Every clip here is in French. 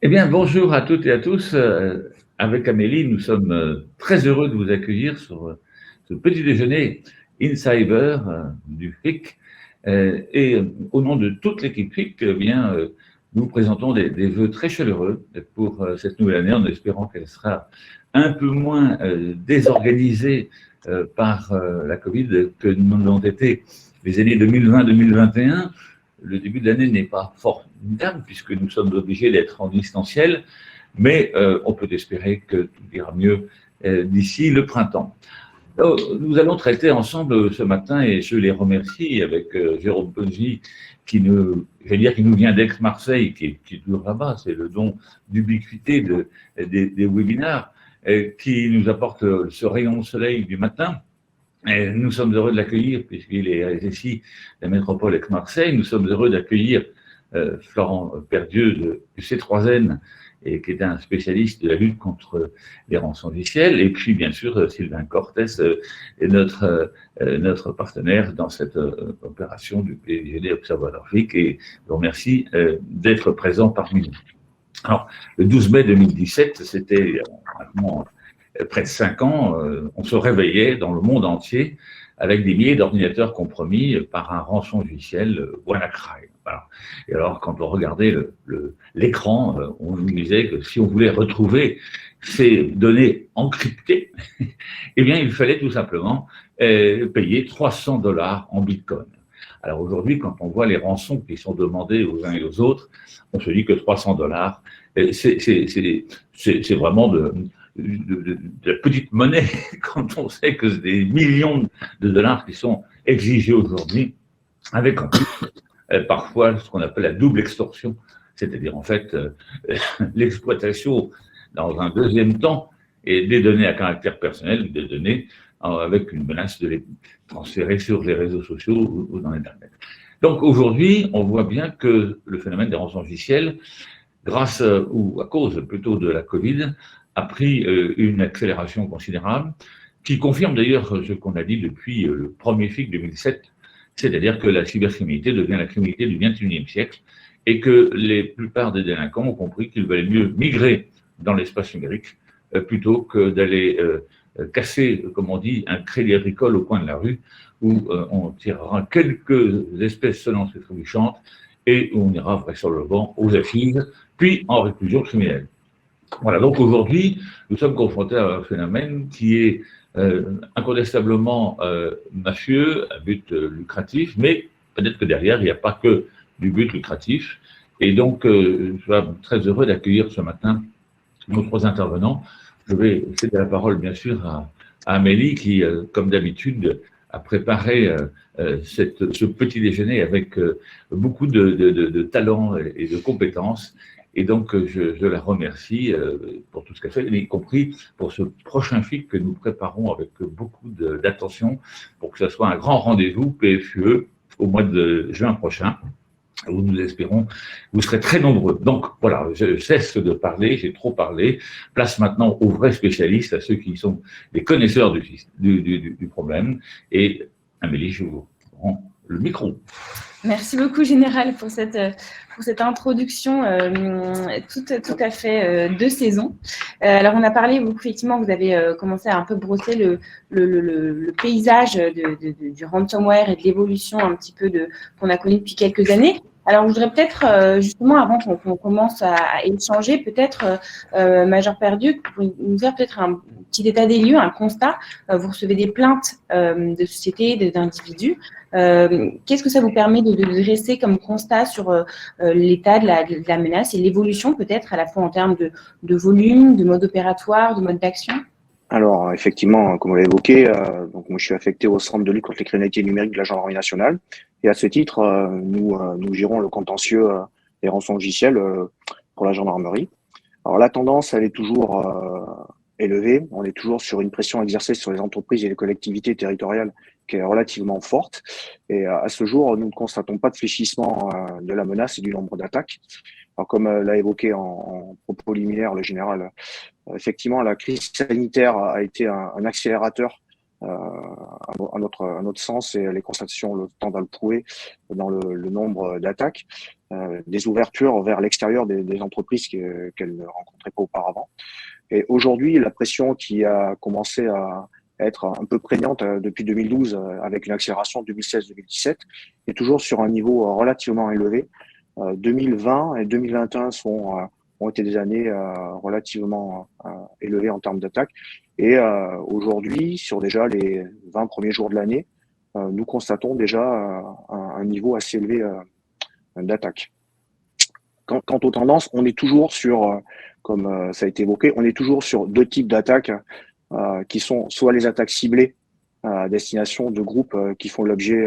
Eh bien, bonjour à toutes et à tous. Avec Amélie, nous sommes très heureux de vous accueillir sur ce petit déjeuner Insider du FIC. Au nom de toute l'équipe FIC, nous vous présentons des vœux très chaleureux pour cette nouvelle année, en espérant qu'elle sera un peu moins désorganisée par la Covid que nous l'ont été les années 2020-2021. Le début de l'année n'est pas formidable puisque nous sommes obligés d'être en distanciel, mais on peut espérer que tout ira mieux d'ici le printemps. Nous allons traiter ensemble ce matin, et je les remercie, avec Jérôme Poggi, qui nous vient d'Aix-Marseille, qui est toujours là-bas, c'est le don d'ubiquité des webinaires, qui nous apporte ce rayon de soleil du matin. Et nous sommes heureux de l'accueillir, puisqu'il est ici, la métropole Aix-Marseille. Nous sommes heureux d'accueillir Florent Perdieu de C3N, et qui est un spécialiste de la lutte contre les rançongiciels. Et puis, bien sûr, Sylvain Cortès est notre partenaire dans cette opération du PGD Observatoire FIC. Et je vous remercie d'être présent parmi nous. Alors, le 12 mai 2017, c'était maintenant près de 5 ans, on se réveillait dans le monde entier avec des milliers d'ordinateurs compromis par un rançongiciel WannaCry. Voilà. Et alors, quand on regardait l'écran, on nous disait que si on voulait retrouver ces données encryptées, eh bien, il fallait tout simplement payer 300 $ en Bitcoin. Alors aujourd'hui, quand on voit les rançons qui sont demandées aux uns et aux autres, on se dit que 300 $, c'est vraiment de la petite monnaie quand on sait que c'est des millions de dollars qui sont exigés aujourd'hui, avec en plus parfois ce qu'on appelle la double extorsion, c'est-à-dire en fait l'exploitation dans un deuxième temps et des données à caractère personnel, des données avec une menace de les transférer sur les réseaux sociaux ou dans Internet. Donc aujourd'hui, on voit bien que le phénomène des rançongiciels, grâce ou à cause plutôt de la Covid, a pris une accélération considérable, qui confirme d'ailleurs ce qu'on a dit depuis le premier FIC 2007, c'est-à-dire que la cybercriminalité devient la criminalité du XXIe siècle, et que la plupart des délinquants ont compris qu'il valait mieux migrer dans l'espace numérique plutôt que d'aller casser, comme on dit, un crédit agricole au coin de la rue, où on tirera quelques espèces sonnantes et trébuchantes, et où on ira vraisemblablement aux assises, puis en réclusion criminelle. Voilà, donc aujourd'hui, nous sommes confrontés à un phénomène qui est incontestablement mafieux, à but lucratif, mais peut-être que derrière, il n'y a pas que du but lucratif. Et donc, je suis très heureux d'accueillir ce matin nos 3 intervenants. Je vais céder la parole, bien sûr, à Amélie, qui, comme d'habitude, a préparé ce petit déjeuner avec beaucoup de talent et de compétences. Et donc, je la remercie pour tout ce qu'elle fait, y compris pour ce prochain FIC que nous préparons avec beaucoup d'attention pour que ce soit un grand rendez-vous PFUE au mois de juin prochain, où nous espérons vous serez très nombreux. Donc voilà, je cesse de parler, j'ai trop parlé. Place maintenant aux vrais spécialistes, à ceux qui sont des connaisseurs du problème. Et Amélie, je vous rends le micro. Merci beaucoup, Général, pour cette introduction tout à fait de saison. Alors, on a parlé, vous, effectivement, vous avez commencé à un peu brosser le paysage du ransomware et de l'évolution un petit peu qu'on a connu depuis quelques années. Alors, je voudrais peut-être, justement, avant qu'on commence à échanger, peut-être, Major Perdieu, que vous nous dire peut-être un petit état des lieux, un constat. Vous recevez des plaintes de sociétés, d'individus. Qu'est-ce que ça vous permet de dresser comme constat sur l'état de la menace et l'évolution peut-être à la fois en termes de volume, de mode opératoire, de mode d'action? Alors, effectivement, comme vous l'avez évoqué, donc moi je suis affecté au centre de lutte contre les criminalités numériques de la gendarmerie nationale. Et à ce titre, nous gérons le contentieux des rançongiciels pour la gendarmerie. Alors la tendance, elle est toujours élevée. On est toujours sur une pression exercée sur les entreprises et les collectivités territoriales qui est relativement forte. Et à ce jour, nous ne constatons pas de fléchissement de la menace et du nombre d'attaques. Alors comme l'a évoqué en propos liminaire le général, effectivement, la crise sanitaire a été un accélérateur à notre sens, et les constatations le temps à le prouver dans le nombre d'attaques. des ouvertures vers l'extérieur des entreprises qu'elles ne rencontraient pas auparavant. Et aujourd'hui, la pression qui a commencé à être un peu prégnante depuis 2012 avec une accélération 2016-2017 est toujours sur un niveau relativement élevé. 2020 et 2021 ont été des années relativement élevées en termes d'attaques. Et aujourd'hui, sur déjà les 20 premiers jours de l'année, nous constatons déjà un niveau assez élevé d'attaque. Quant aux tendances, on est toujours sur, comme ça a été évoqué, on est toujours sur deux types d'attaques qui sont soit les attaques ciblées à destination de groupes qui font l'objet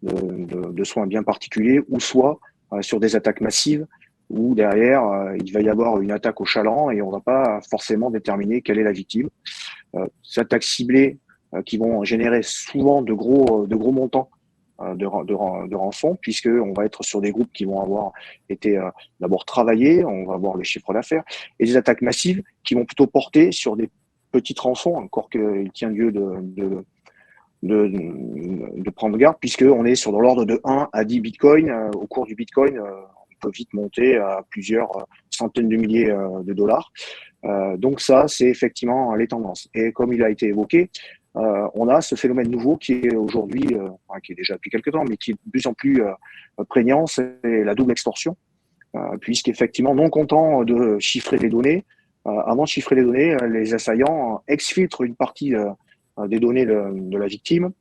de soins bien particuliers, ou soit sur des attaques massives où derrière il va y avoir une attaque au chaland et on va pas forcément déterminer quelle est la victime. Ces attaques ciblées qui vont générer souvent de gros montants de rançon, puisque on va être sur des groupes qui vont avoir été d'abord travaillés, on va voir le chiffre d'affaires, et des attaques massives qui vont plutôt porter sur des petites rançons, encore qu'il tient lieu de prendre garde, puisqu'on est sur dans l'ordre de 1 à 10 bitcoins. Au cours du bitcoin, on peut vite monter à plusieurs centaines de milliers de dollars. Donc ça, c'est effectivement les tendances. Et comme il a été évoqué, on a ce phénomène nouveau qui est aujourd'hui, qui est déjà depuis quelques temps, mais qui est de plus en plus prégnant, c'est la double extorsion, puisqu'effectivement, non content de chiffrer les données, avant de chiffrer les données, les assaillants exfiltrent une partie des données de la victime,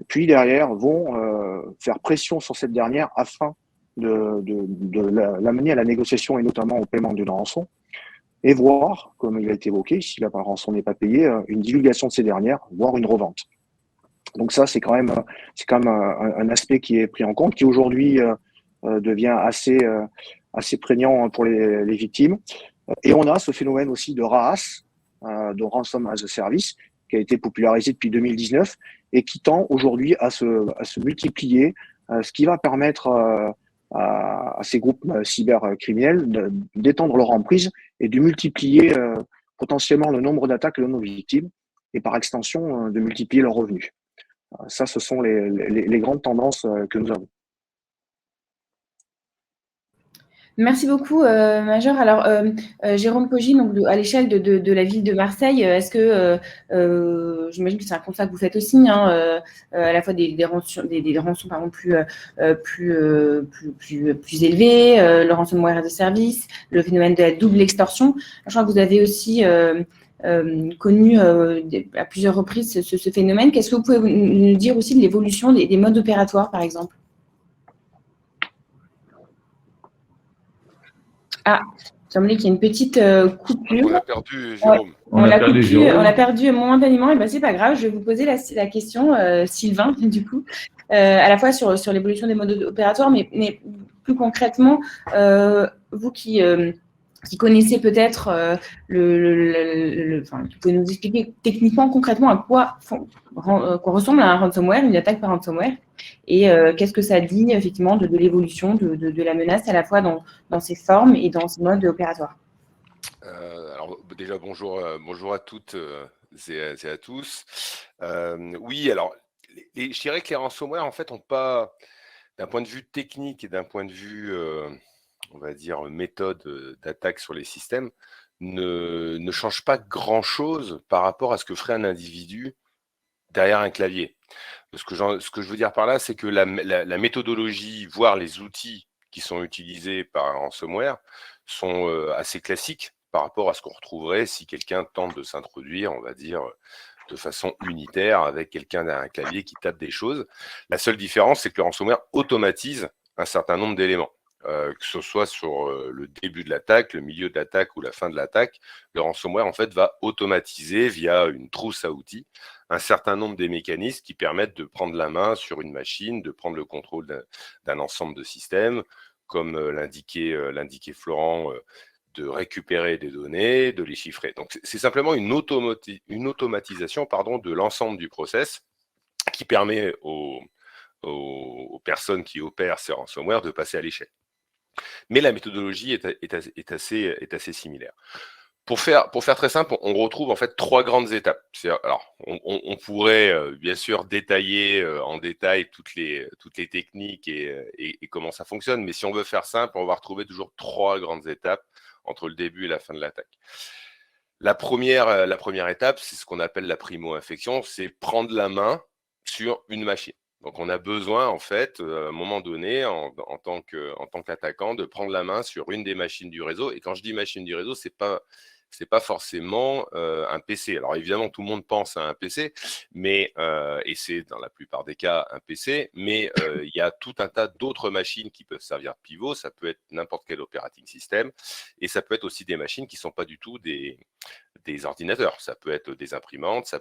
puis derrière vont faire pression sur cette dernière afin de l'amener à la négociation et notamment au paiement d'une rançon, et voir, comme il a été évoqué, si la rançon n'est pas payée, une divulgation de ces dernières, voire une revente. Donc ça, c'est quand même un aspect qui est pris en compte, qui aujourd'hui devient assez prégnant pour les victimes. Et on a ce phénomène aussi de RAAS, de Ransom as a Service, qui a été popularisé depuis 2019 et qui tend aujourd'hui à se multiplier, ce qui va permettre à ces groupes cybercriminels d'étendre leur emprise et de multiplier potentiellement le nombre d'attaques et le nombre de victimes, et par extension de multiplier leurs revenus. Ça, ce sont les grandes tendances que nous avons. Merci beaucoup, Major. Alors, Jérôme Poggi, donc à l'échelle de la ville de Marseille, est-ce que, j'imagine que c'est un constat que vous faites aussi, à la fois des rançons par exemple, plus élevées, le ransomware as a service, le phénomène de la double extorsion. Je crois que vous avez aussi connu à plusieurs reprises ce phénomène. Qu'est-ce que vous pouvez nous dire aussi de l'évolution des modes opératoires, par exemple? Ah, il semblait qu'il y a une petite coupure. On a perdu Jérôme. On l'a perdu momentanément. Et ben c'est pas grave. Je vais vous poser la question, Sylvain, du coup, à la fois sur l'évolution des modes opératoires, mais plus concrètement, vous qui connaissez peut-être qui pouvez nous expliquer techniquement, concrètement, à quoi ressemble un ransomware, une attaque par ransomware, et qu'est-ce que ça dit effectivement de l'évolution de la menace à la fois dans ses formes et dans ses modes opératoires. Alors déjà bonjour à toutes et à tous. Oui, alors je dirais que les ransomware en fait n'ont pas, d'un point de vue technique et d'un point de vue on va dire méthode d'attaque sur les systèmes, ne change pas grand-chose par rapport à ce que ferait un individu derrière un clavier. Ce que je veux dire par là, c'est que la méthodologie, voire les outils qui sont utilisés par un ransomware sont assez classiques par rapport à ce qu'on retrouverait si quelqu'un tente de s'introduire, on va dire, de façon unitaire avec quelqu'un derrière un clavier qui tape des choses. La seule différence, c'est que le ransomware automatise un certain nombre d'éléments. Que ce soit sur le début de l'attaque, le milieu de l'attaque ou la fin de l'attaque, le ransomware en fait va automatiser via une trousse à outils un certain nombre des mécanismes qui permettent de prendre la main sur une machine, de prendre le contrôle d'un ensemble de systèmes, comme l'indiquait Florent, de récupérer des données, de les chiffrer. Donc c'est simplement une automatisation de l'ensemble du process qui permet aux personnes qui opèrent ces ransomware de passer à l'échelle. Mais la méthodologie est assez similaire. Pour faire très simple, on retrouve en fait 3 grandes étapes. Alors, on pourrait bien sûr détailler en détail toutes les techniques et comment ça fonctionne, mais si on veut faire simple, on va retrouver toujours 3 grandes étapes entre le début et la fin de l'attaque. La première étape, c'est ce qu'on appelle la primo-infection, c'est prendre la main sur une machine. Donc, on a besoin, en fait, à un moment donné, en tant qu'attaquant, de prendre la main sur une des machines du réseau. Et quand je dis machine du réseau, c'est pas forcément un PC. Alors, évidemment, tout le monde pense à un PC, mais, et c'est dans la plupart des cas un PC, mais il y a tout un tas d'autres machines qui peuvent servir de pivot. Ça peut être n'importe quel operating system, et ça peut être aussi des machines qui ne sont pas du tout des ordinateurs, ça peut être des imprimantes,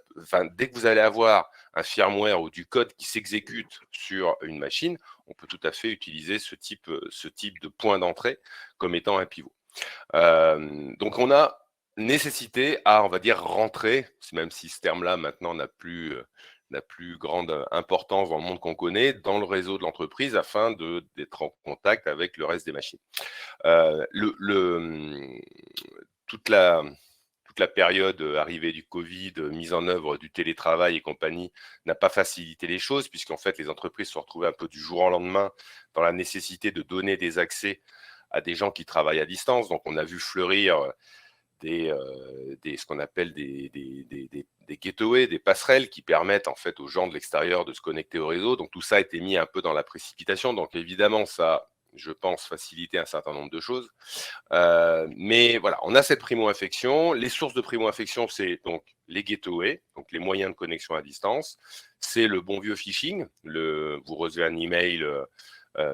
dès que vous allez avoir un firmware ou du code qui s'exécute sur une machine, on peut tout à fait utiliser ce type de point d'entrée comme étant un pivot. Donc on a nécessité à, on va dire, rentrer, même si ce terme-là maintenant n'a plus grande importance dans le monde qu'on connaît, dans le réseau de l'entreprise afin d'être en contact avec le reste des machines. Toute la période arrivée du Covid, mise en œuvre du télétravail et compagnie n'a pas facilité les choses, puisqu'en fait, les entreprises se sont retrouvées un peu du jour au lendemain dans la nécessité de donner des accès à des gens qui travaillent à distance. Donc, on a vu fleurir ce qu'on appelle des gateways, des passerelles qui permettent en fait aux gens de l'extérieur de se connecter au réseau. Donc, tout ça a été mis un peu dans la précipitation. Donc, évidemment, ça, je pense, faciliter un certain nombre de choses. Mais voilà, on a cette primo-infection. Les sources de primo-infection, c'est donc les gateways, donc les moyens de connexion à distance. C'est le bon vieux phishing. Vous recevez un email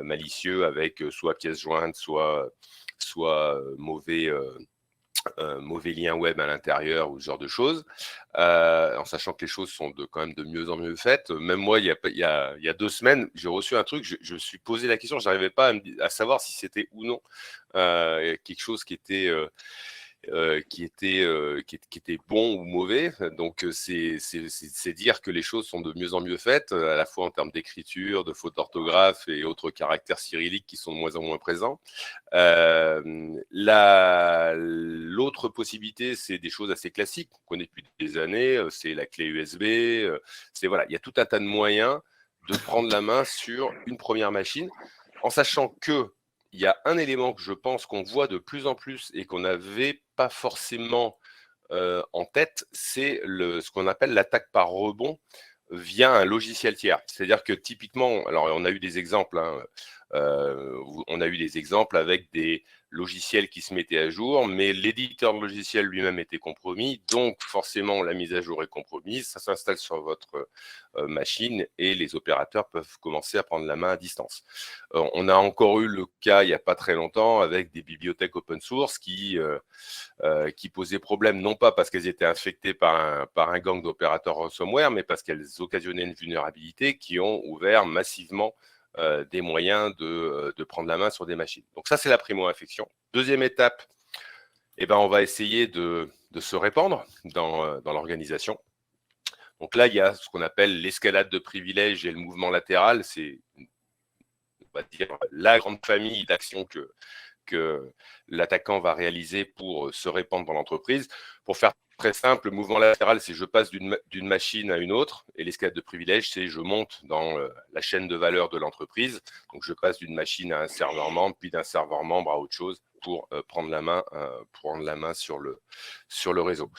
malicieux avec soit pièce jointe, soit mauvais lien web à l'intérieur ou ce genre de choses, en sachant que les choses sont quand même de mieux en mieux faites. Même moi, il y a 2 semaines, j'ai reçu un truc, je me suis posé la question, je n'arrivais pas à savoir si c'était ou non quelque chose qui était bon ou mauvais. Donc, c'est dire que les choses sont de mieux en mieux faites, à la fois en termes d'écriture, de fautes d'orthographe et autres caractères cyrilliques qui sont de moins en moins présents. L'autre possibilité, c'est des choses assez classiques qu'on connaît depuis des années, c'est la clé USB, voilà, il y a tout un tas de moyens de prendre la main sur une première machine, en sachant que il y a un élément que je pense qu'on voit de plus en plus et qu'on n'avait pas forcément en tête, c'est ce qu'on appelle l'attaque par rebond via un logiciel tiers. C'est-à-dire que typiquement, alors on a eu des exemples, on a eu des exemples avec des logiciels qui se mettaient à jour, mais l'éditeur de logiciel lui-même était compromis, donc forcément la mise à jour est compromise, ça s'installe sur votre machine et les opérateurs peuvent commencer à prendre la main à distance. On a encore eu le cas il n'y a pas très longtemps avec des bibliothèques open source qui posaient problème, non pas parce qu'elles étaient infectées par un gang d'opérateurs ransomware, mais parce qu'elles occasionnaient une vulnérabilité qui ont ouvert massivement des moyens de prendre la main sur des machines. Donc ça, c'est la primo-infection. Deuxième étape, on va essayer de se répandre dans l'organisation. Donc là, il y a ce qu'on appelle l'escalade de privilèges et le mouvement latéral. C'est, on va dire, la grande famille d'actions que l'attaquant va réaliser pour se répandre dans l'entreprise. Pour faire très simple, le mouvement latéral, c'est je passe d'une machine à une autre, et l'escalade de privilèges, c'est je monte dans la chaîne de valeur de l'entreprise. Donc, je passe d'une machine à un serveur membre, puis d'un serveur membre à autre chose pour prendre la main sur le réseau.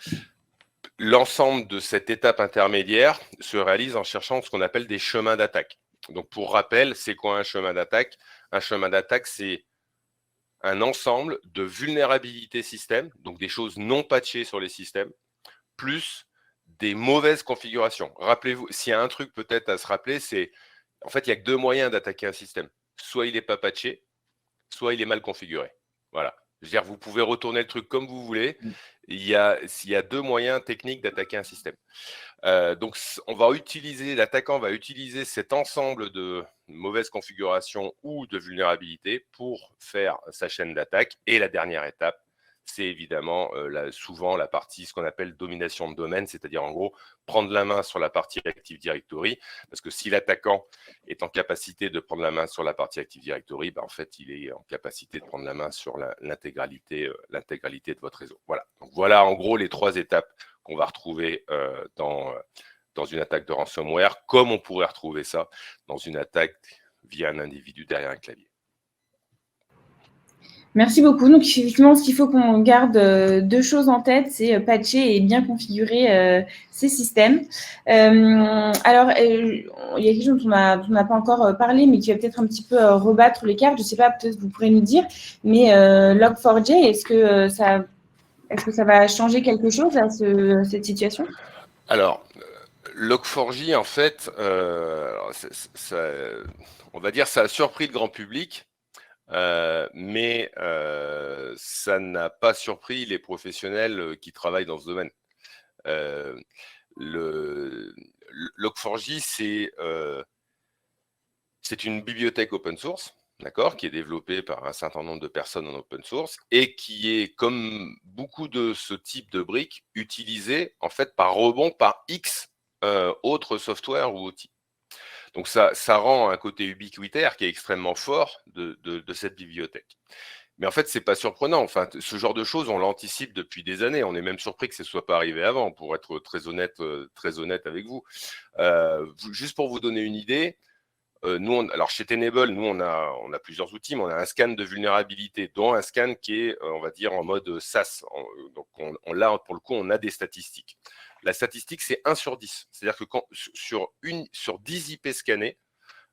L'ensemble de cette étape intermédiaire se réalise en cherchant ce qu'on appelle des chemins d'attaque. Donc, pour rappel, c'est quoi un chemin d'attaque? Un chemin d'attaque, c'est un ensemble de vulnérabilités système, donc des choses non patchées sur les systèmes, plus des mauvaises configurations. Rappelez-vous, s'il y a un truc peut-être à se rappeler, c'est en fait, il n'y a que 2 moyens d'attaquer un système. Soit il n'est pas patché, soit il est mal configuré. Voilà. Je veux dire, vous pouvez retourner le truc comme vous voulez. Il y a 2 moyens techniques d'attaquer un système. Donc, l'attaquant va utiliser cet ensemble de mauvaises configurations ou de vulnérabilités pour faire sa chaîne d'attaque. Et la dernière étape, c'est évidemment souvent la partie, ce qu'on appelle domination de domaine, c'est-à-dire en gros prendre la main sur la partie Active Directory, parce que si l'attaquant est en capacité de prendre la main sur la partie Active Directory, en fait, il est en capacité de prendre la main sur l'intégralité de votre réseau. Voilà. Donc, voilà en gros les 3 étapes qu'on va retrouver dans une attaque de ransomware, comme on pourrait retrouver ça dans une attaque via un individu derrière un clavier. Merci beaucoup. Donc, effectivement, ce qu'il faut qu'on garde 2 choses en tête, c'est patcher et bien configurer ces systèmes. Alors, il y a quelque chose dont on n'a pas encore parlé, mais qui va peut-être un petit peu rebattre les cartes. Je ne sais pas, peut-être vous pourrez nous dire, mais Log4j, est-ce que ça va changer quelque chose à cette situation? Alors, Log4j, en fait, on va dire ça a surpris le grand public. Mais ça n'a pas surpris les professionnels qui travaillent dans ce domaine. Le Log4j, c'est une bibliothèque open source, d'accord, qui est développée par un certain nombre de personnes en open source et qui est, comme beaucoup de ce type de briques, utilisée en fait par rebond par X autres software ou outils. Donc ça rend un côté ubiquitaire qui est extrêmement fort de cette bibliothèque. Mais en fait, c'est pas surprenant. Enfin, ce genre de choses, on l'anticipe depuis des années. On est même surpris que ce soit pas arrivé avant, pour être très honnête avec vous. Juste pour vous donner une idée, alors chez Tenable, nous on a plusieurs outils, mais on a un scan de vulnérabilité, dont un scan qui est, on va dire, en mode SaaS. Donc là, pour le coup, on a des statistiques. La statistique, c'est 1 sur 10. C'est-à-dire que sur 10 IP scannés,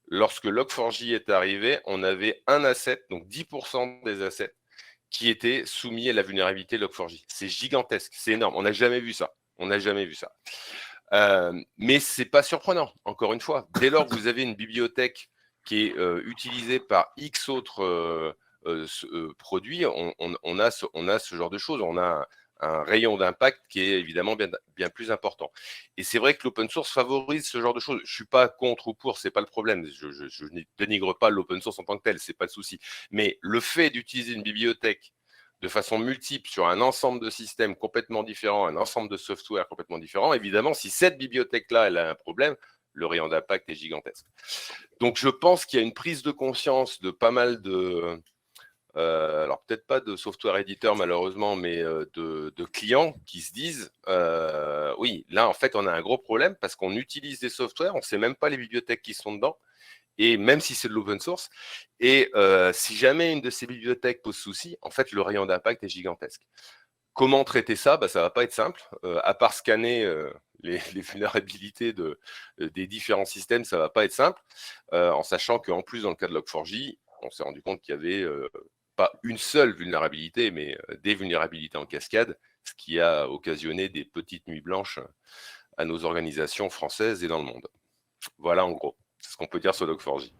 lorsque Log4j est arrivé, on avait un asset, donc 10% des assets, qui étaient soumis à la vulnérabilité Log4j. C'est gigantesque, c'est énorme. On n'a jamais vu ça. Mais ce n'est pas surprenant, encore une fois. Dès lors que vous avez une bibliothèque qui est utilisée par X autres produits, on a ce genre de choses. On a un rayon d'impact qui est évidemment bien plus important. Et c'est vrai que l'open source favorise ce genre de choses. Je ne suis pas contre ou pour, ce n'est pas le problème. Je ne dénigre pas l'open source en tant que tel, ce n'est pas le souci. Mais le fait d'utiliser une bibliothèque de façon multiple sur un ensemble de systèmes complètement différents, un ensemble de software complètement différents, évidemment, si cette bibliothèque-là, elle a un problème, le rayon d'impact est gigantesque. Donc, je pense qu'il y a une prise de conscience de pas mal de... alors peut-être pas de software éditeur malheureusement, mais de clients qui se disent oui, là en fait on a un gros problème parce qu'on utilise des softwares, on ne sait même pas les bibliothèques qui sont dedans, et même si c'est de l'open source, et si jamais une de ces bibliothèques pose souci, en fait le rayon d'impact est gigantesque. Comment traiter ça? Ça ne va pas être simple, à part scanner les vulnérabilités des différents systèmes, ça ne va pas être simple, en sachant qu'en plus dans le cas de Log4j, on s'est rendu compte qu'il y avait pas une seule vulnérabilité, mais des vulnérabilités en cascade, ce qui a occasionné des petites nuits blanches à nos organisations françaises et dans le monde. Voilà en gros, c'est ce qu'on peut dire sur Log4j.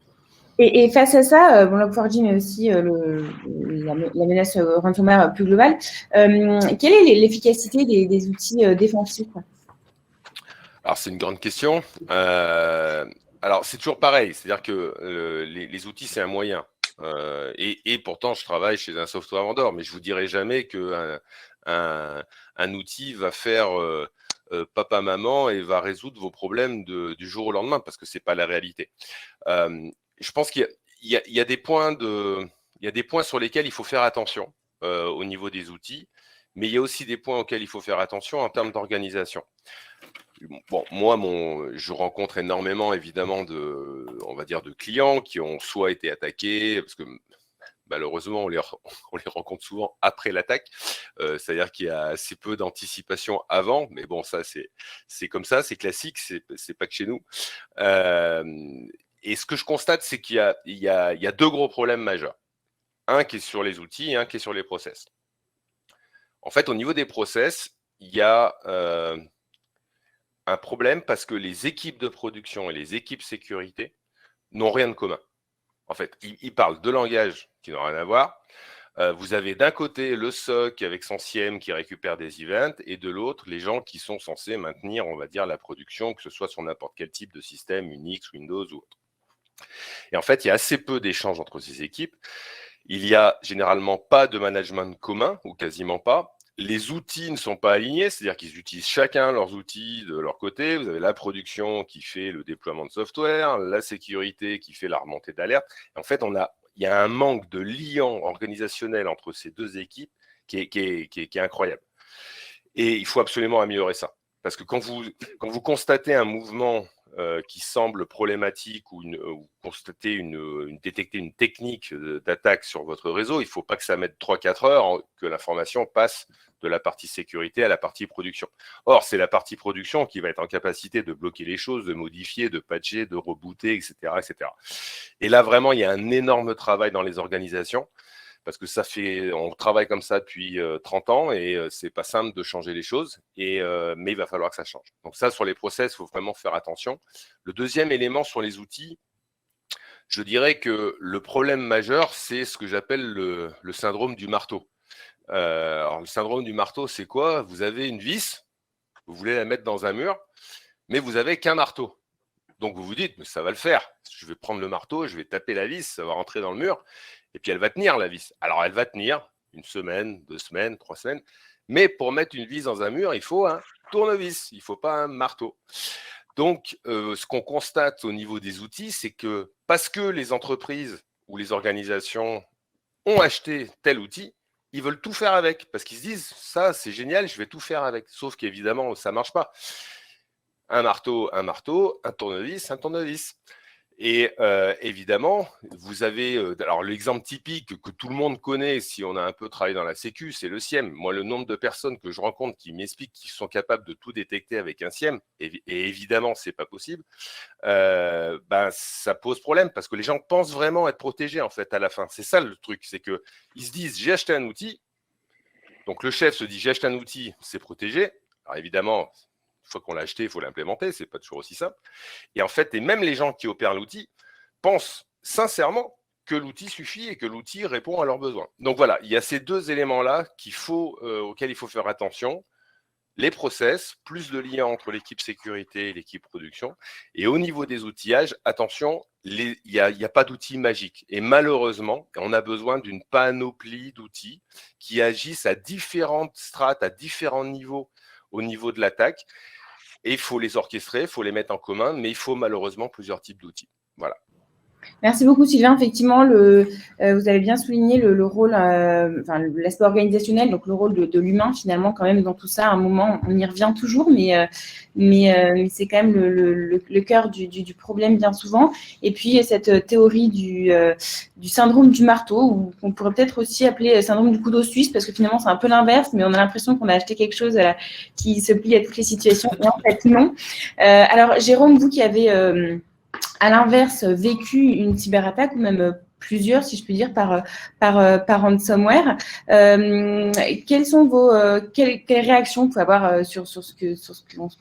Et face à ça, Log4j, mais aussi la menace ransomware plus globale, quelle est l'efficacité des outils défensifs? Alors, c'est une grande question. Alors, c'est toujours pareil, c'est-à-dire que les outils, c'est un moyen. Et pourtant, je travaille chez un software vendor, mais je ne vous dirai jamais qu'un outil va faire papa-maman et va résoudre vos problèmes du jour au lendemain, parce que ce n'est pas la réalité. Je pense qu'il y a des points sur lesquels il faut faire attention au niveau des outils, mais il y a aussi des points auxquels il faut faire attention en termes d'organisation. Bon, moi, je rencontre énormément, évidemment, on va dire, de clients qui ont soit été attaqués, parce que malheureusement, on les rencontre souvent après l'attaque. C'est-à-dire qu'il y a assez peu d'anticipation avant, mais bon, ça, c'est comme ça, c'est classique, c'est pas que chez nous. Et ce que je constate, c'est qu'il y a 2 gros problèmes majeurs. Un qui est sur les outils et un qui est sur les process. En fait, au niveau des process, il y a un problème parce que les équipes de production et les équipes sécurité n'ont rien de commun. En fait, ils parlent de langages qui n'ont rien à voir. Vous avez d'un côté le SOC avec son SIEM qui récupère des events et de l'autre, les gens qui sont censés maintenir, on va dire, la production, que ce soit sur n'importe quel type de système, Unix, Windows ou autre. Et en fait, il y a assez peu d'échanges entre ces équipes. Il n'y a généralement pas de management commun, ou quasiment pas. Les outils ne sont pas alignés, c'est-à-dire qu'ils utilisent chacun leurs outils de leur côté. Vous avez la production qui fait le déploiement de software, la sécurité qui fait la remontée d'alerte. En fait, il y a un manque de lien organisationnel entre ces deux équipes qui est incroyable. Et il faut absolument améliorer ça. Parce que quand vous constatez un mouvement qui semble problématique ou détecter une technique d'attaque sur votre réseau, il ne faut pas que ça mette 3-4 heures que l'information passe de la partie sécurité à la partie production. Or, c'est la partie production qui va être en capacité de bloquer les choses, de modifier, de patcher, de rebooter, etc., etc. Et là, vraiment, il y a un énorme travail dans les organisations. Parce que on travaille comme ça depuis 30 ans et c'est pas simple de changer les choses, mais il va falloir que ça change. Donc ça, sur les process, il faut vraiment faire attention. Le deuxième élément sur les outils, je dirais que le problème majeur, c'est ce que j'appelle le syndrome du marteau. Alors, le syndrome du marteau, c'est quoi? Vous avez une vis, vous voulez la mettre dans un mur, mais vous n'avez qu'un marteau. Donc vous vous dites, mais ça va le faire. Je vais prendre le marteau, je vais taper la vis, ça va rentrer dans le mur. Et puis, elle va tenir, la vis. Alors, elle va tenir 1 semaine, 2 semaines, 3 semaines. Mais pour mettre une vis dans un mur, il faut un tournevis. Il ne faut pas un marteau. Donc, ce qu'on constate au niveau des outils, c'est que parce que les entreprises ou les organisations ont acheté tel outil, ils veulent tout faire avec. Parce qu'ils se disent, ça, c'est génial, je vais tout faire avec. Sauf qu'évidemment, ça ne marche pas. Un marteau, un tournevis, un tournevis. Et évidemment, vous avez alors l'exemple typique que tout le monde connaît si on a un peu travaillé dans la sécu, c'est le SIEM. Moi, le nombre de personnes que je rencontre qui m'expliquent qu'ils sont capables de tout détecter avec un SIEM, et évidemment, c'est pas possible, ça pose problème parce que les gens pensent vraiment être protégés en fait à la fin. C'est ça le truc, c'est que ils se disent j'ai acheté un outil, donc le chef se dit j'ai acheté un outil, c'est protégé. Alors évidemment, une fois qu'on l'a acheté, il faut l'implémenter, c'est pas toujours aussi simple. Et en fait, même les gens qui opèrent l'outil pensent sincèrement que l'outil suffit et que l'outil répond à leurs besoins. Donc voilà, il y a ces deux éléments-là auxquels il faut faire attention. Les process, plus de lien entre l'équipe sécurité et l'équipe production. Et au niveau des outillages, attention, il n'y a pas d'outils magiques. Et malheureusement, on a besoin d'une panoplie d'outils qui agissent à différentes strates, à différents niveaux au niveau de l'attaque. Et il faut les orchestrer, il faut les mettre en commun, mais il faut malheureusement plusieurs types d'outils. Voilà. Merci beaucoup, Sylvain. Effectivement, vous avez bien souligné le rôle, l'aspect organisationnel, donc le rôle de l'humain, finalement, quand même, dans tout ça. À un moment, on y revient toujours, mais c'est quand même le cœur du problème, bien souvent. Et puis, cette théorie du syndrome du marteau, ou qu'on pourrait peut-être aussi appeler syndrome du couteau suisse, parce que finalement, c'est un peu l'inverse, mais on a l'impression qu'on a acheté quelque chose qui se plie à toutes les situations. Et en fait, non. Alors, Jérôme, vous qui avez à l'inverse, vécu une cyberattaque ou même plusieurs, si je puis dire, par ransomware. Quelles sont quelles réactions vous pouvez avoir sur ce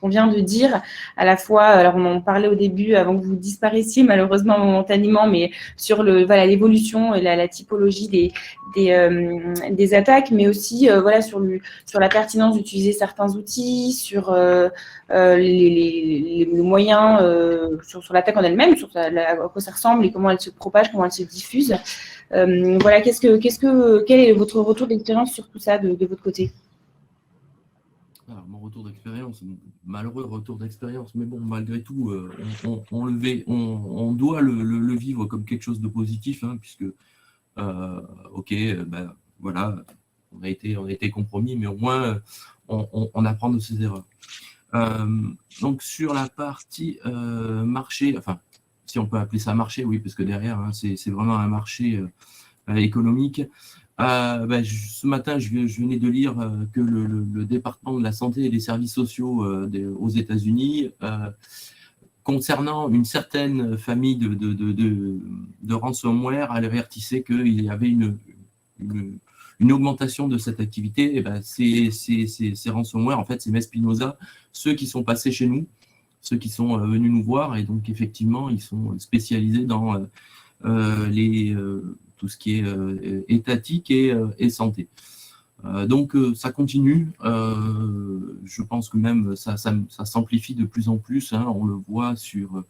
qu'on vient de dire, à la fois, alors on en parlait au début avant que vous disparaissiez malheureusement momentanément, mais sur l'évolution et la typologie des attaques, mais aussi sur la pertinence d'utiliser certains outils, sur les moyens, sur l'attaque en elle-même, à quoi ça ressemble et comment elle se propage, comment elle se diffuse. Voilà, quel est votre retour d'expérience sur tout ça de votre côté? Alors, mon retour d'expérience, malheureux retour d'expérience, mais bon, malgré tout, on doit le vivre comme quelque chose de positif, hein, puisque, voilà, on a été compromis, mais au moins, on apprend de ses erreurs. Donc, sur la partie marché, enfin, si on peut appeler ça marché, oui, parce que derrière, hein, c'est vraiment un marché économique. Ce matin, je venais de lire que le département de la santé et des services sociaux aux États-Unis, concernant une certaine famille de ransomware, avertissait qu'il y avait une augmentation de cette activité. Et ces ransomware, en fait, c'est Mespinoza, ceux qui sont passés chez nous, ceux qui sont venus nous voir, et donc effectivement, ils sont spécialisés dans tout ce qui est étatique et santé. Donc ça continue. Je pense que même ça s'amplifie de plus en plus. Hein, on le voit sur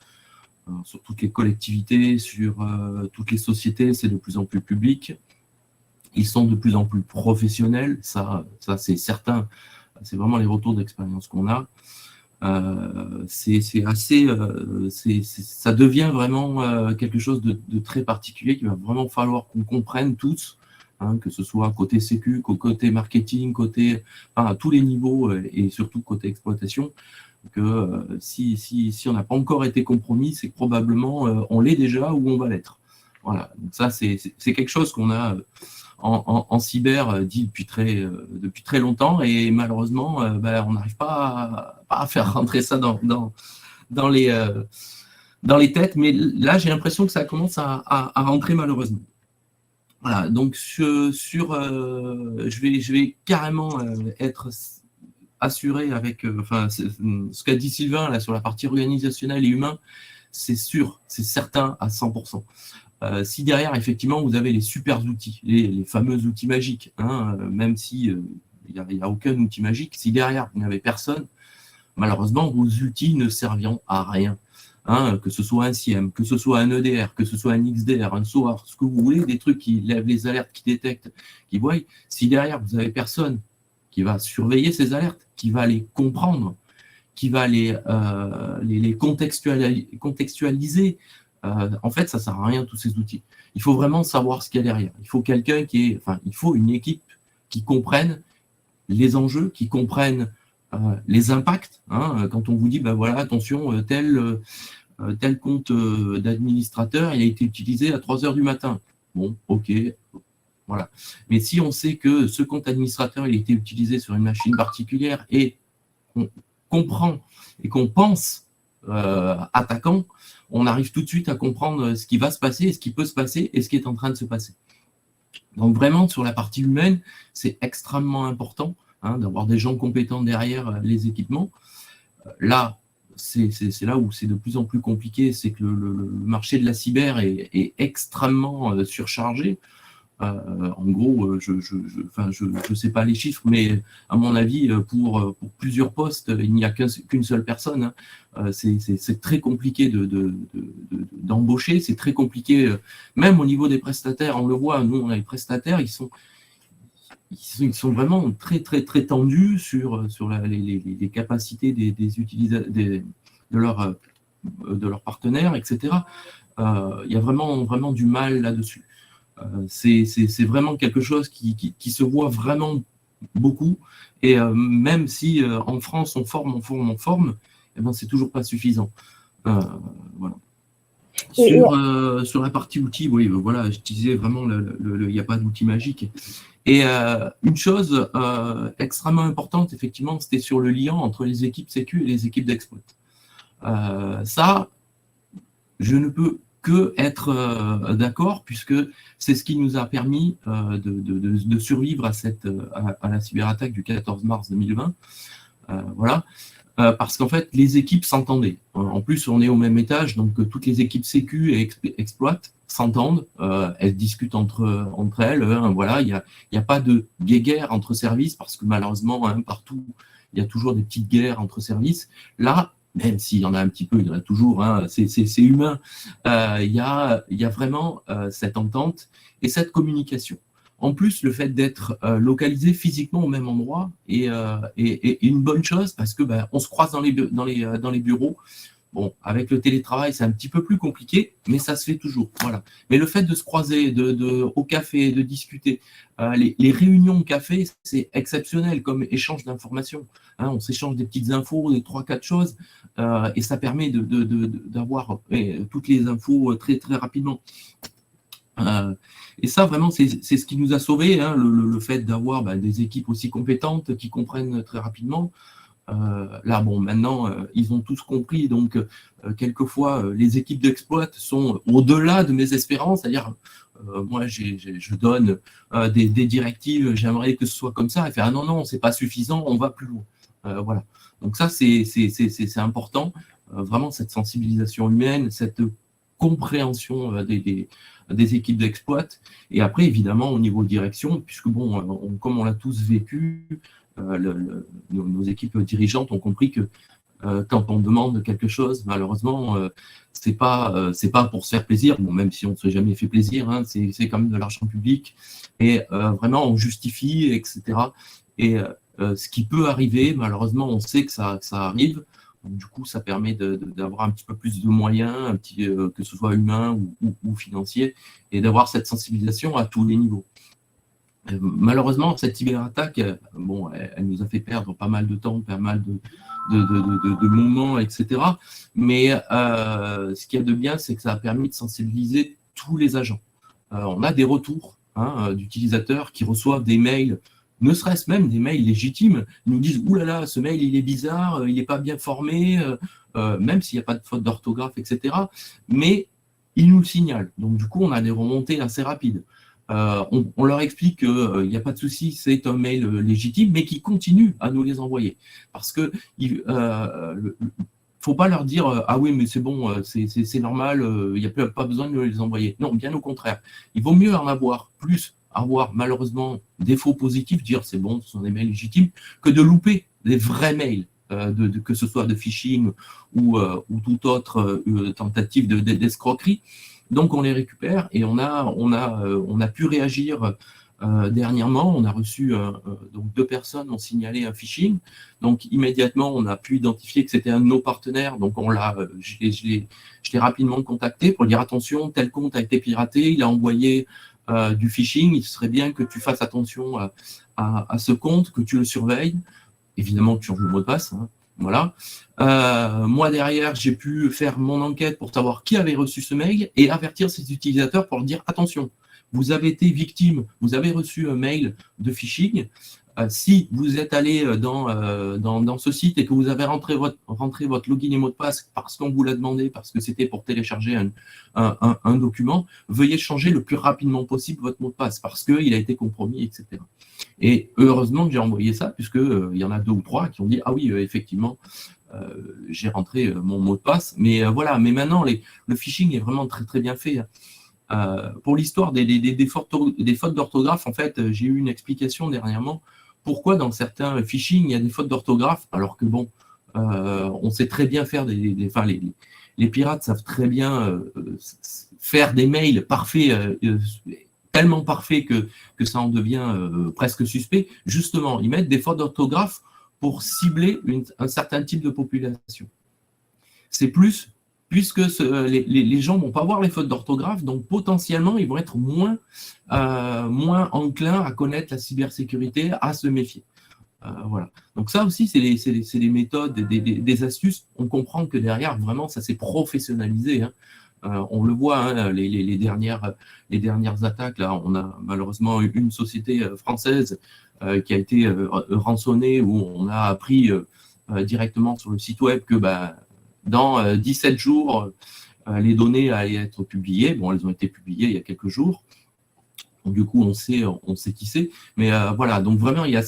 toutes les collectivités, sur toutes les sociétés, c'est de plus en plus public. Ils sont de plus en plus professionnels, ça c'est certain. C'est vraiment les retours d'expérience qu'on a. C'est assez, ça devient vraiment quelque chose de très particulier qu'il va vraiment falloir qu'on comprenne tous, hein, que ce soit côté sécu, côté marketing, à tous les niveaux et surtout côté exploitation, que si on n'a pas encore été compromis, c'est que probablement on l'est déjà ou on va l'être. Voilà, donc ça c'est quelque chose qu'on a en cyber dit depuis très longtemps, et malheureusement on n'arrive pas à faire rentrer ça dans les têtes, mais là j'ai l'impression que ça commence à rentrer malheureusement. Voilà, donc je vais carrément être assuré avec ce qu'a dit Sylvain là sur la partie organisationnelle et humain, c'est sûr, c'est certain à 100%. Si derrière, effectivement, vous avez les super outils, les fameux outils magiques, hein, même si il n'y a aucun outil magique, si derrière, vous n'avez personne, malheureusement, vos outils ne serviront à rien. Hein, que ce soit un SIEM, que ce soit un EDR, que ce soit un XDR, un SOAR, ce que vous voulez, des trucs qui lèvent les alertes, qui détectent, qui voient. Si derrière, vous n'avez personne qui va surveiller ces alertes, qui va les comprendre, qui va les contextualiser, en fait, ça ne sert à rien, tous ces outils. Il faut vraiment savoir ce qu'il y a derrière. Il faut quelqu'un il faut une équipe qui comprenne les enjeux, qui comprenne les impacts. Hein, quand on vous dit, voilà, attention, tel compte d'administrateur, il a été utilisé à 3 heures du matin. Bon, ok, voilà. Mais si on sait que ce compte administrateur, il a été utilisé sur une machine particulière et qu'on comprend et qu'on pense attaquant, on arrive tout de suite à comprendre ce qui va se passer, ce qui peut se passer et ce qui est en train de se passer. Donc vraiment, sur la partie humaine, c'est extrêmement important d'avoir des gens compétents derrière les équipements. Là, c'est là où c'est de plus en plus compliqué, c'est que le marché de la cyber est extrêmement surchargé. En gros, je sais pas les chiffres, mais à mon avis, pour plusieurs postes, il n'y a qu'une seule personne. Hein. C'est très compliqué d'embaucher, c'est très compliqué, même au niveau des prestataires. On le voit, nous, on a les prestataires, ils sont vraiment très, très, très tendus sur les capacités des utilisateurs, de leurs partenaires, etc. Il y a vraiment du mal là-dessus. C'est vraiment quelque chose qui se voit vraiment beaucoup, et même si en France on forme, eh ben, c'est toujours pas suffisant. Voilà. Sur la partie outils, oui, voilà, je disais vraiment, il n'y a pas d'outil magique. Et une chose extrêmement importante, effectivement, c'était sur le lien entre les équipes sécu et les équipes d'exploit. Ça, je ne peux que être d'accord, puisque c'est ce qui nous a permis de survivre à la cyberattaque du 14 mars 2020. Voilà. Parce qu'en fait, les équipes s'entendaient. En plus, on est au même étage, donc toutes les équipes sécu et exploit s'entendent, elles discutent entre elles. Voilà, il n'y a pas de guéguerre entre services, parce que malheureusement, partout, il y a toujours des petites guerres entre services. Là, même s'il y en a un petit peu, il y en a toujours, c'est humain, il y a vraiment cette entente et cette communication. En plus, le fait d'être localisé physiquement au même endroit est une bonne chose, parce que on se croise dans les bureaux. Bon, avec le télétravail, c'est un petit peu plus compliqué, mais ça se fait toujours. Voilà. Mais le fait de se croiser au café, de discuter, les réunions au café, c'est exceptionnel comme échange d'informations. On s'échange des petites infos, des 3-4 choses, et ça permet d'avoir toutes les infos très, très rapidement. Et ça, vraiment, c'est ce qui nous a sauvés, le fait d'avoir des équipes aussi compétentes qui comprennent très rapidement. Là, bon, maintenant, ils ont tous compris, donc quelquefois, les équipes d'exploit sont au-delà de mes espérances, c'est-à-dire, moi, je donne des directives, j'aimerais que ce soit comme ça, et faire, ah non, c'est pas suffisant, on va plus loin. Voilà. Donc ça, c'est important, vraiment, cette sensibilisation humaine, cette compréhension des équipes d'exploit. Et après, évidemment, au niveau direction, puisque, bon, comme on l'a tous vécu, nos équipes dirigeantes ont compris que quand on demande quelque chose, malheureusement, c'est pas pour se faire plaisir, bon, même si on ne se jamais fait plaisir, hein, c'est quand même de l'argent public, et vraiment on justifie, etc. Et ce qui peut arriver, malheureusement, on sait que ça arrive. Donc, du coup, ça permet d'avoir un petit peu plus de moyens, que ce soit humain ou financier, et d'avoir cette sensibilisation à tous les niveaux. Malheureusement, cette cyberattaque, bon, elle nous a fait perdre pas mal de temps, pas mal de moments, etc. Mais ce qu'il y a de bien, c'est que ça a permis de sensibiliser tous les agents. On a des retours d'utilisateurs qui reçoivent des mails, ne serait-ce même des mails légitimes. Ils nous disent « Ouh là là, ce mail, il est bizarre, il n'est pas bien formé, même s'il n'y a pas de faute d'orthographe, etc. » Mais ils nous le signalent. Donc, du coup, on a des remontées assez rapides. On leur explique qu'il n'y a pas de souci, c'est un mail légitime, mais qu'ils continuent à nous les envoyer. Parce que faut pas leur dire ah oui, mais c'est bon, c'est normal, il n'y a pas besoin de nous les envoyer. Non, bien au contraire. Il vaut mieux en avoir plus, avoir malheureusement des faux positifs, dire c'est bon, ce sont des mails légitimes, que de louper des vrais mails. Que ce soit de phishing ou toute autre tentative d'escroquerie. Donc on les récupère et on a pu réagir dernièrement. On a reçu donc 2 personnes ont signalé un phishing. Donc immédiatement on a pu identifier que c'était un de nos partenaires. Donc je l'ai rapidement contacté pour dire attention, tel compte a été piraté, il a envoyé du phishing. Il serait bien que tu fasses attention à ce compte, que tu le surveilles. Évidemment, tu changes le mot de passe. Hein. Voilà. Moi, derrière, j'ai pu faire mon enquête pour savoir qui avait reçu ce mail et avertir ses utilisateurs pour leur dire attention, vous avez été victime, vous avez reçu un mail de phishing. Si vous êtes allé dans ce site et que vous avez rentré votre login et mot de passe parce qu'on vous l'a demandé, parce que c'était pour télécharger un document, veuillez changer le plus rapidement possible votre mot de passe parce qu'il a été compromis, etc. Et heureusement que j'ai envoyé ça, puisqu'il y en a 2 ou 3 qui ont dit « Ah oui, effectivement, j'ai rentré mon mot de passe. » Mais voilà, mais maintenant, le phishing est vraiment très très bien fait. Pour l'histoire des fautes d'orthographe, en fait, j'ai eu une explication dernièrement. Pourquoi dans certains phishing, il y a des fautes d'orthographe, alors que bon, on sait très bien faire les pirates savent très bien faire des mails parfaits, tellement parfaits que ça en devient presque suspect. Justement, ils mettent des fautes d'orthographe pour cibler un certain type de population. C'est plus, puisque les gens ne vont pas voir les fautes d'orthographe, donc potentiellement, ils vont être moins enclins à connaître la cybersécurité, à se méfier. Voilà. Donc ça aussi, c'est des méthodes, des astuces. On comprend que derrière, vraiment, ça s'est professionnalisé. Hein. On le voit, hein, les dernières attaques. Là, on a malheureusement une société française qui a été rançonnée, où on a appris directement sur le site web que dans 17 jours, les données allaient être publiées. Bon, elles ont été publiées il y a quelques jours. Donc, du coup, on sait qui c'est. Mais voilà, donc vraiment, il y a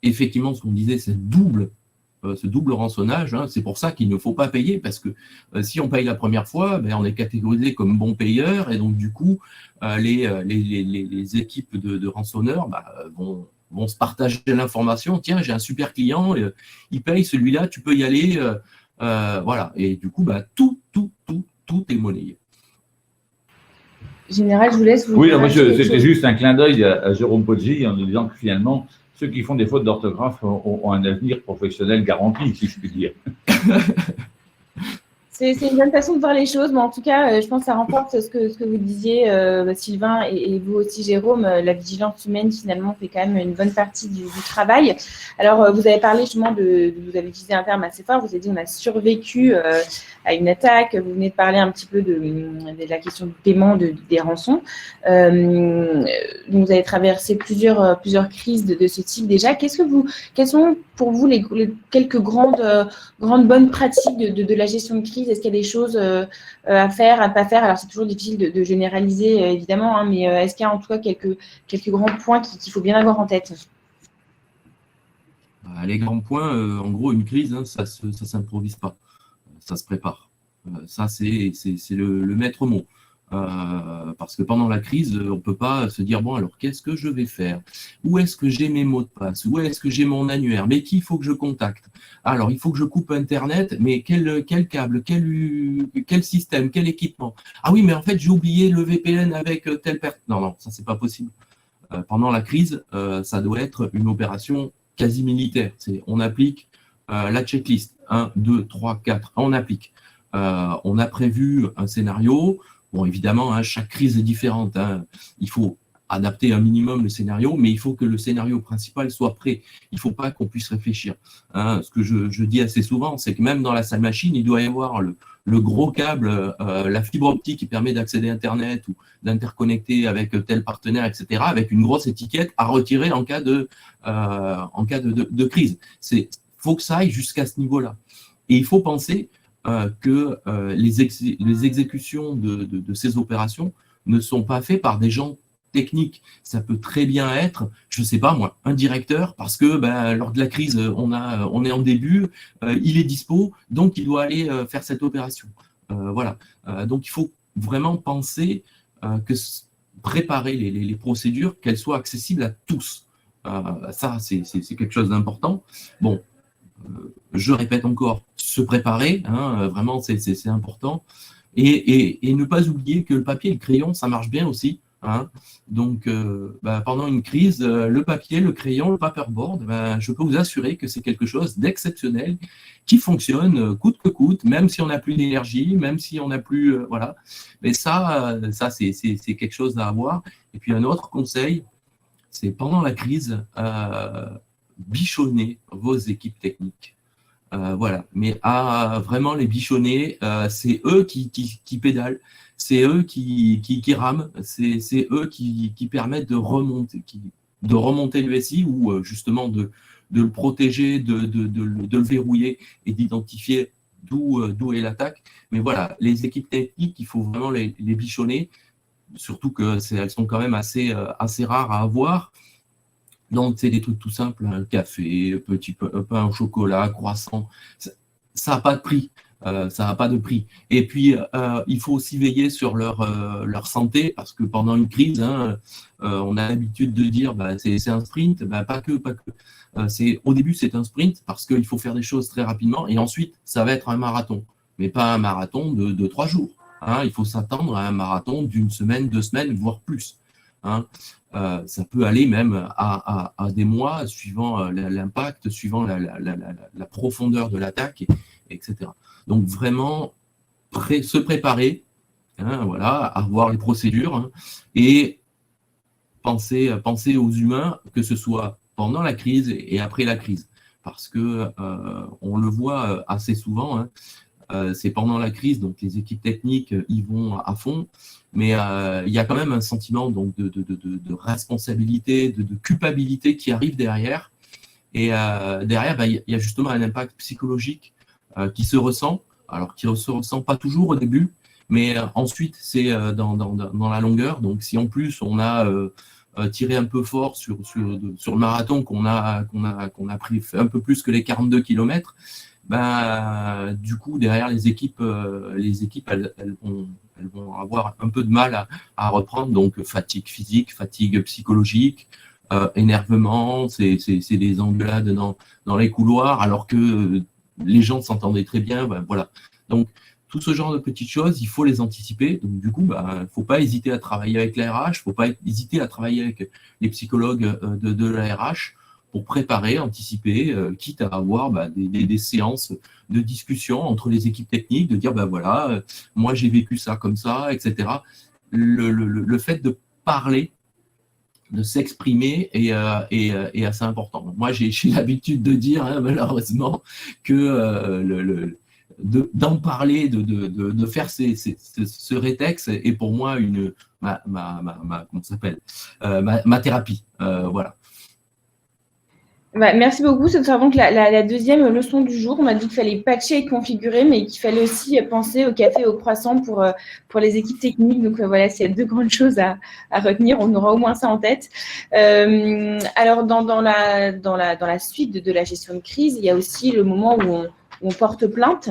effectivement, ce qu'on disait, ce double rançonnage. Hein. C'est pour ça qu'il ne faut pas payer, parce que si on paye la première fois, on est catégorisé comme bon payeur, et donc du coup, les équipes de rançonneurs vont se partager l'information. Tiens, j'ai un super client, il paye celui-là, tu peux y aller. Voilà. Et du coup, tout est monnayé. Général, je vous laisse. Oui, c'était juste un clin d'œil à Jérôme Poggi en nous disant que finalement, ceux qui font des fautes d'orthographe ont un avenir professionnel garanti, si je puis dire. C'est une bonne façon de voir les choses, mais en tout cas, je pense que ça renforce ce que vous disiez, Sylvain, et vous aussi, Jérôme. La vigilance humaine, finalement, fait quand même une bonne partie du travail. Alors, vous avez parlé justement vous avez utilisé un terme assez fort, vous avez dit on a survécu à une attaque, vous venez de parler un petit peu de la question du paiement des rançons. Donc, vous avez traversé plusieurs crises de ce type déjà. Quelles sont pour vous les quelques grandes bonnes pratiques de la gestion de crise? Est-ce qu'il y a des choses à faire, à ne pas faire? Alors, c'est toujours difficile de généraliser, évidemment, hein, mais est-ce qu'il y a en tout cas quelques grands points qu'il faut bien avoir en tête? Les grands points, en gros, une crise, hein, ça ne s'improvise pas, ça se prépare. Ça, c'est le maître mot. Parce que pendant la crise, on ne peut pas se dire, bon, alors qu'est-ce que je vais faire? Où est-ce que j'ai mes mots de passe? Où est-ce que j'ai mon annuaire? Mais qui il faut que je contacte? Alors, il faut que je coupe Internet, mais quel câble, quel système, quel équipement? Ah oui, mais en fait, j'ai oublié le VPN avec telle personne. Non, ça, c'est pas possible. Pendant la crise, ça doit être une opération quasi militaire. On applique la checklist. 1, 2, 3, 4. On applique. On a prévu un scénario. Bon, évidemment, hein, chaque crise est différente. Hein. Il faut adapter un minimum le scénario, mais il faut que le scénario principal soit prêt. Il ne faut pas qu'on puisse réfléchir. Hein. Ce que je dis assez souvent, c'est que même dans la salle machine, il doit y avoir le gros câble, la fibre optique qui permet d'accéder à Internet ou d'interconnecter avec tel partenaire, etc., avec une grosse étiquette à retirer en cas de crise. Il faut que ça aille jusqu'à ce niveau-là. Et il faut penser que les exécutions de ces opérations ne sont pas faites par des gens techniques. Ça peut très bien être, je ne sais pas moi, un directeur, parce que lors de la crise, on est en début, il est dispo, donc il doit aller faire cette opération. Voilà. Donc il faut vraiment penser préparer les procédures, qu'elles soient accessibles à tous. Ça, c'est quelque chose d'important. Bon, je répète encore, se préparer, hein, vraiment, c'est important. Et ne pas oublier que le papier et le crayon, ça marche bien aussi. Hein. Donc, pendant une crise, le papier, le crayon, le paperboard, je peux vous assurer que c'est quelque chose d'exceptionnel qui fonctionne coûte que coûte, même si on n'a plus d'énergie, même si on n'a plus… voilà. Mais ça c'est quelque chose à avoir. Et puis, un autre conseil, c'est pendant la crise, bichonner vos équipes techniques. Voilà, mais à vraiment les bichonner, c'est eux qui pédalent, c'est eux qui rament, c'est eux qui permettent de remonter le SI ou justement de le protéger, de le verrouiller et d'identifier d'où est l'attaque. Mais voilà, les équipes techniques, il faut vraiment les bichonner, surtout qu'elles sont quand même assez rares à avoir. Donc, c'est des trucs tout simples, un café, petit pain au chocolat, croissant. Ça n'a pas de prix. Ça n'a pas de prix. Et puis, il faut aussi veiller sur leur santé, parce que pendant une crise, hein, on a l'habitude de dire c'est un sprint. Pas que. Au début, c'est un sprint, parce qu'il faut faire des choses très rapidement. Et ensuite, ça va être un marathon. Mais pas un marathon de 3 jours. Hein. Il faut s'attendre à un marathon d'une semaine, 2 semaines, voire plus. Hein. Ça peut aller même à des mois, suivant l'impact, suivant la profondeur de l'attaque, etc. Donc vraiment, se préparer, hein, voilà, avoir les procédures, hein, et penser aux humains, que ce soit pendant la crise et après la crise. Parce que on le voit assez souvent, hein, c'est pendant la crise, donc les équipes techniques y vont à fond, mais il y a quand même un sentiment donc, de responsabilité, de culpabilité qui arrive derrière. Et derrière, il y a justement un impact psychologique qui se ressent, alors qui ne se ressent pas toujours au début, mais ensuite, c'est dans la longueur. Donc, si en plus, on a tiré un peu fort sur le marathon, qu'on a pris un peu plus que les 42 km, du coup, derrière les équipes, elles vont avoir un peu de mal à reprendre. Donc, fatigue physique, fatigue psychologique, énervement, c'est des engueulades dans les couloirs, alors que les gens s'entendaient très bien. Voilà. Donc, tout ce genre de petites choses, il faut les anticiper. Donc, du coup, il ne faut pas hésiter à travailler avec la RH, il ne faut pas hésiter à travailler avec les psychologues de la RH pour préparer, anticiper, quitte à avoir des séances de discussion entre les équipes techniques, de dire, voilà, moi j'ai vécu ça comme ça, etc. Le fait de parler, de s'exprimer est assez important. Moi, j'ai l'habitude de dire, hein, malheureusement, que d'en parler, de faire ce rétex est pour moi comment ça s'appelle, ma thérapie. Voilà. Merci beaucoup. C'est donc la deuxième leçon du jour. On m'a dit qu'il fallait patcher et configurer, mais qu'il fallait aussi penser au café et au croissant pour les équipes techniques. Donc voilà, s'il y a 2 grandes choses à retenir, on aura au moins ça en tête. Alors dans la suite de la gestion de crise, il y a aussi le moment où on porte plainte.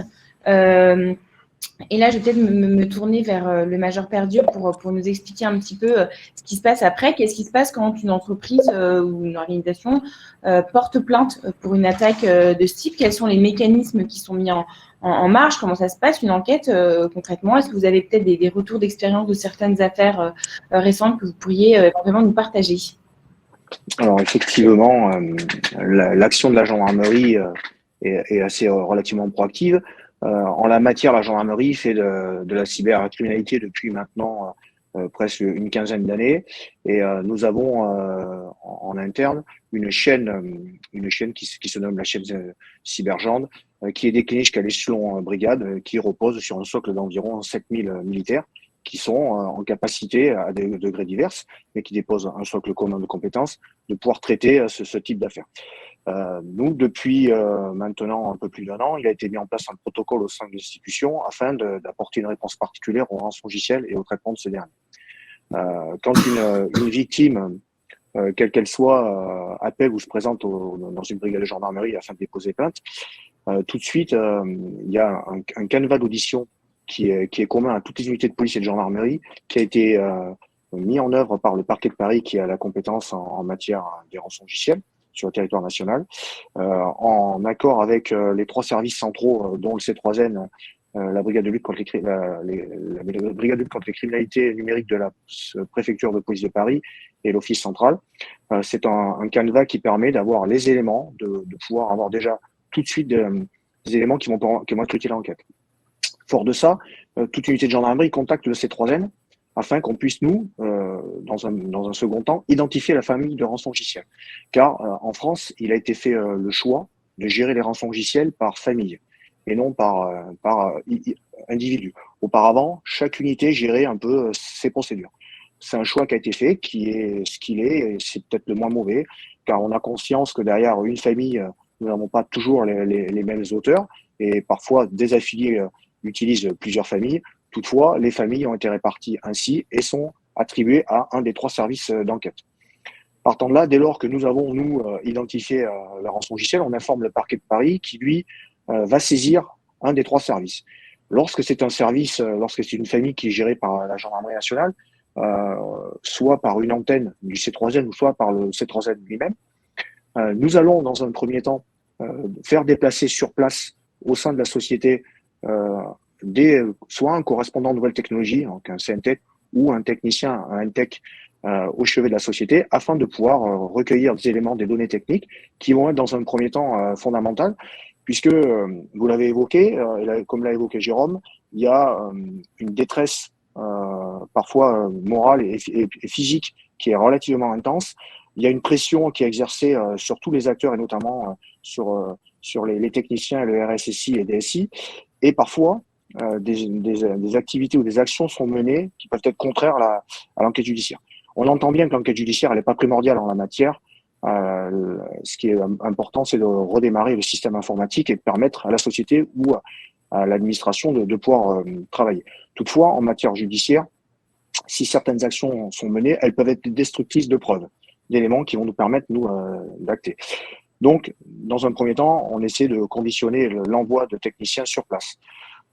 Et là, je vais peut-être me tourner vers le Major Perdieu pour nous expliquer un petit peu ce qui se passe après. Qu'est-ce qui se passe quand une entreprise ou une organisation porte plainte pour une attaque de ce type? Quels sont les mécanismes qui sont mis en marche? Comment ça se passe, une enquête concrètement? Est-ce que vous avez peut-être des retours d'expérience de certaines affaires récentes que vous pourriez éventuellement nous partager? Alors effectivement, l'action de la gendarmerie est assez relativement proactive. En la matière, la gendarmerie fait de la cybercriminalité depuis maintenant presque une quinzaine d'années, et nous avons en interne une chaîne qui se nomme la chaîne Cybergende, qui est déclinée jusqu'à l'échelon brigade, qui repose sur un socle d'environ 7000 militaires qui sont en capacité, à des degrés divers, mais qui déposent un socle commun de compétences, de pouvoir traiter ce type d'affaires. Nous, depuis maintenant un peu plus d'1 an, il a été mis en place un protocole au sein de l'institution afin d'apporter une réponse particulière aux rançongiciels et au traitement de ces derniers. Quand une victime, quelle qu'elle soit, appelle ou se présente dans une brigade de gendarmerie afin de déposer plainte, tout de suite, il y a un canevas d'audition qui est commun à toutes les unités de police et de gendarmerie, qui a été mis en œuvre par le parquet de Paris, qui a la compétence en matière des rançongiciels sur le territoire national, en accord avec les 3 services centraux, dont le C3N, la brigade de lutte contre la brigade de lutte contre les criminalités numériques de la préfecture de police de Paris et l'office central. C'est un canevas qui permet d'avoir les éléments, de pouvoir avoir déjà tout de suite des éléments qui vont être utiles à l'enquête. Fort de ça, toute unité de gendarmerie contacte le C3N afin qu'on puisse, nous, dans un second temps, identifier la famille de rançongiciels. Car en France, il a été fait le choix de gérer les rançongiciels par famille et non par individu. Auparavant, chaque unité gérait un peu ses procédures. C'est un choix qui a été fait, qui est ce qu'il est, et c'est peut-être le moins mauvais, car on a conscience que derrière une famille, nous n'avons pas toujours les mêmes auteurs, et parfois des affiliés utilisent plusieurs familles. Toutefois, les familles ont été réparties ainsi et sont attribuées à un des 3 services d'enquête. Partant de là, dès lors que nous avons, identifié la rançongiciel, on informe le parquet de Paris qui, lui, va saisir un des 3 services. Lorsque c'est un service, lorsque c'est une famille qui est gérée par la gendarmerie nationale, soit par une antenne du C3N ou soit par le C3N lui-même, nous allons, dans un premier temps, faire déplacer sur place, au sein de la société, soit un correspondant nouvelle technologie, donc un CNTech, ou un technicien, un NTech, au chevet de la société, afin de pouvoir recueillir des éléments, des données techniques qui vont être dans un premier temps fondamentales, puisque, vous l'avez évoqué, comme l'a évoqué Jérôme, il y a une détresse parfois morale et physique qui est relativement intense. Il y a une pression qui est exercée sur tous les acteurs et notamment sur les techniciens, le RSSI et DSI. Et parfois, des activités ou des actions sont menées qui peuvent être contraires à l'enquête judiciaire. On entend bien que l'enquête judiciaire, elle n'est pas primordiale en la matière. Ce qui est important, c'est de redémarrer le système informatique et de permettre à la société ou à l'administration de pouvoir travailler. Toutefois, en matière judiciaire, si certaines actions sont menées, elles peuvent être destructrices de preuves, d'éléments qui vont nous permettre, nous, d'acter. Donc, dans un premier temps, on essaie de conditionner l'envoi de techniciens sur place.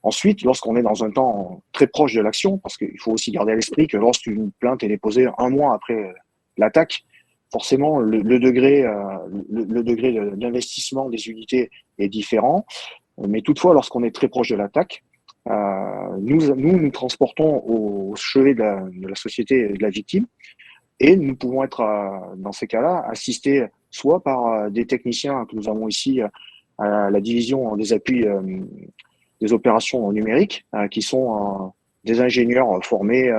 Ensuite, lorsqu'on est dans un temps très proche de l'action, parce qu'il faut aussi garder à l'esprit que lorsqu'une plainte est déposée 1 mois après l'attaque, forcément, le degré d'investissement des unités est différent. Mais toutefois, lorsqu'on est très proche de l'attaque, nous transportons au chevet de la société et de la victime, et nous pouvons être, dans ces cas-là, assistés soit par des techniciens que nous avons ici à la division des appuis des opérations numériques, qui sont des ingénieurs formés,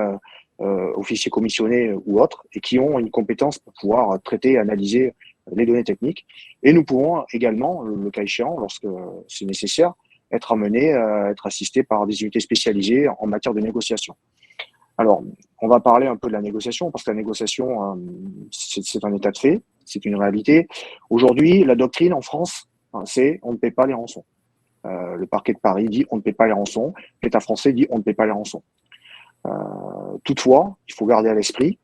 officiers commissionnés ou autres, et qui ont une compétence pour pouvoir traiter et analyser les données techniques. Et nous pouvons également, le cas échéant, lorsque c'est nécessaire, être amenés à être assistés par des unités spécialisées en matière de négociation. Alors, on va parler un peu de la négociation, parce que la négociation, c'est un état de fait, c'est une réalité. Aujourd'hui, la doctrine en France, c'est on ne paie pas les rançons. Le parquet de Paris dit on ne paie pas les rançons. L'État français dit on ne paie pas les rançons. Toutefois, il faut garder à l'esprit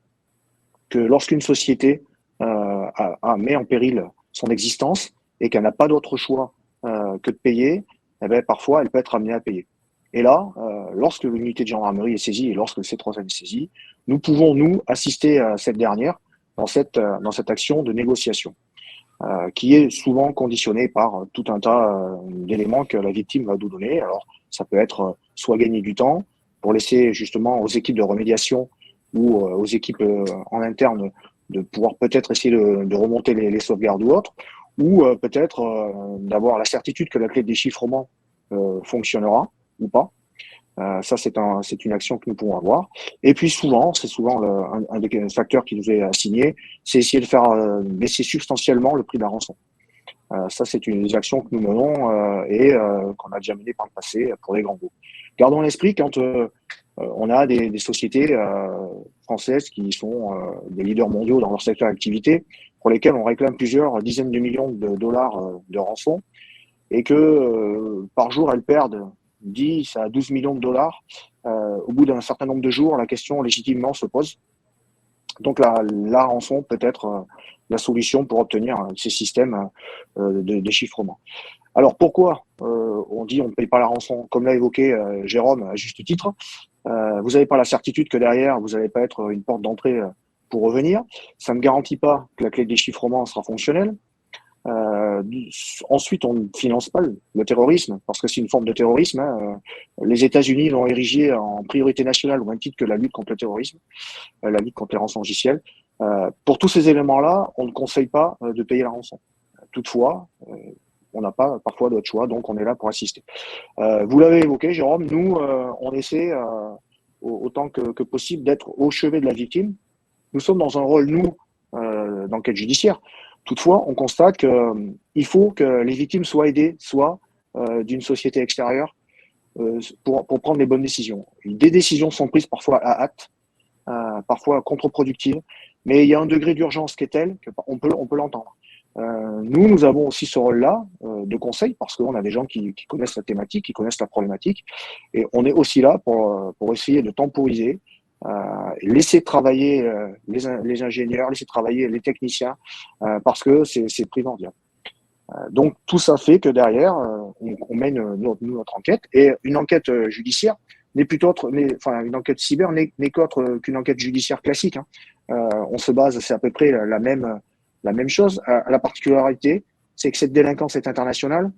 que lorsqu'une société met en péril son existence et qu'elle n'a pas d'autre choix que de payer, eh bien, parfois elle peut être amenée à payer. Et là, lorsque l'unité de gendarmerie est saisie et lorsque le C3N est saisi, nous pouvons, nous, assister à cette dernière dans cette action de négociation, qui est souvent conditionnée par tout un tas d'éléments que la victime va nous donner. Alors, ça peut être soit gagner du temps pour laisser justement aux équipes de remédiation ou aux équipes en interne de pouvoir peut-être essayer de remonter les sauvegardes ou autres, ou peut-être d'avoir la certitude que la clé de déchiffrement fonctionnera ou pas. Ça, c'est une action que nous pouvons avoir. Et puis c'est souvent un des facteurs qui nous est assigné, c'est essayer de faire baisser substantiellement le prix de la rançon. Ça, c'est une des actions que nous menons et qu'on a déjà menées par le passé pour les grands groupes. Gardons à l'esprit quand on a des sociétés françaises qui sont des leaders mondiaux dans leur secteur d'activité, pour lesquelles on réclame plusieurs dizaines de millions de dollars de rançon, et que par jour, elles perdent 10 à 12 millions de dollars. Au bout d'un certain nombre de jours, la question légitimement se pose. Donc la rançon peut être la solution pour obtenir ces systèmes de déchiffrement. Alors pourquoi on dit on ne paye pas la rançon? Comme l'a évoqué Jérôme à juste titre, vous n'avez pas la certitude que derrière, vous n'allez pas être une porte d'entrée pour revenir. Ça ne garantit pas que la clé de déchiffrement sera fonctionnelle. Ensuite, on ne finance pas le terrorisme, parce que c'est une forme de terrorisme. Les États-Unis l'ont érigé en priorité nationale au même titre que la lutte contre le terrorisme, la lutte contre les rançongiciels. Pour tous ces éléments-là, on ne conseille pas de payer la rançon. Toutefois, on n'a pas parfois d'autre choix, donc on est là pour assister. Vous l'avez évoqué, Jérôme, nous, on essaie autant que possible d'être au chevet de la victime. Nous sommes dans un rôle, nous, d'enquête judiciaire. Toutefois, on constate qu'il faut que les victimes soient aidées, soit d'une société extérieure, pour prendre les bonnes décisions. Des décisions sont prises parfois à hâte, parfois contre-productives, mais il y a un degré d'urgence qui est tel qu'on peut l'entendre. Nous avons aussi ce rôle-là de conseil, parce qu'on a des gens qui connaissent la thématique, qui connaissent la problématique, et on est aussi là pour essayer de temporiser, laisser travailler les ingénieurs, laisser travailler les techniciens, parce que c'est primordial. Donc tout ça fait que derrière, on mène notre enquête, et une enquête judiciaire n'est plutôt une enquête cyber n'est qu'autre qu'une enquête judiciaire classique. On se base, c'est à peu près la même chose. La particularité, c'est que cette délinquance est internationale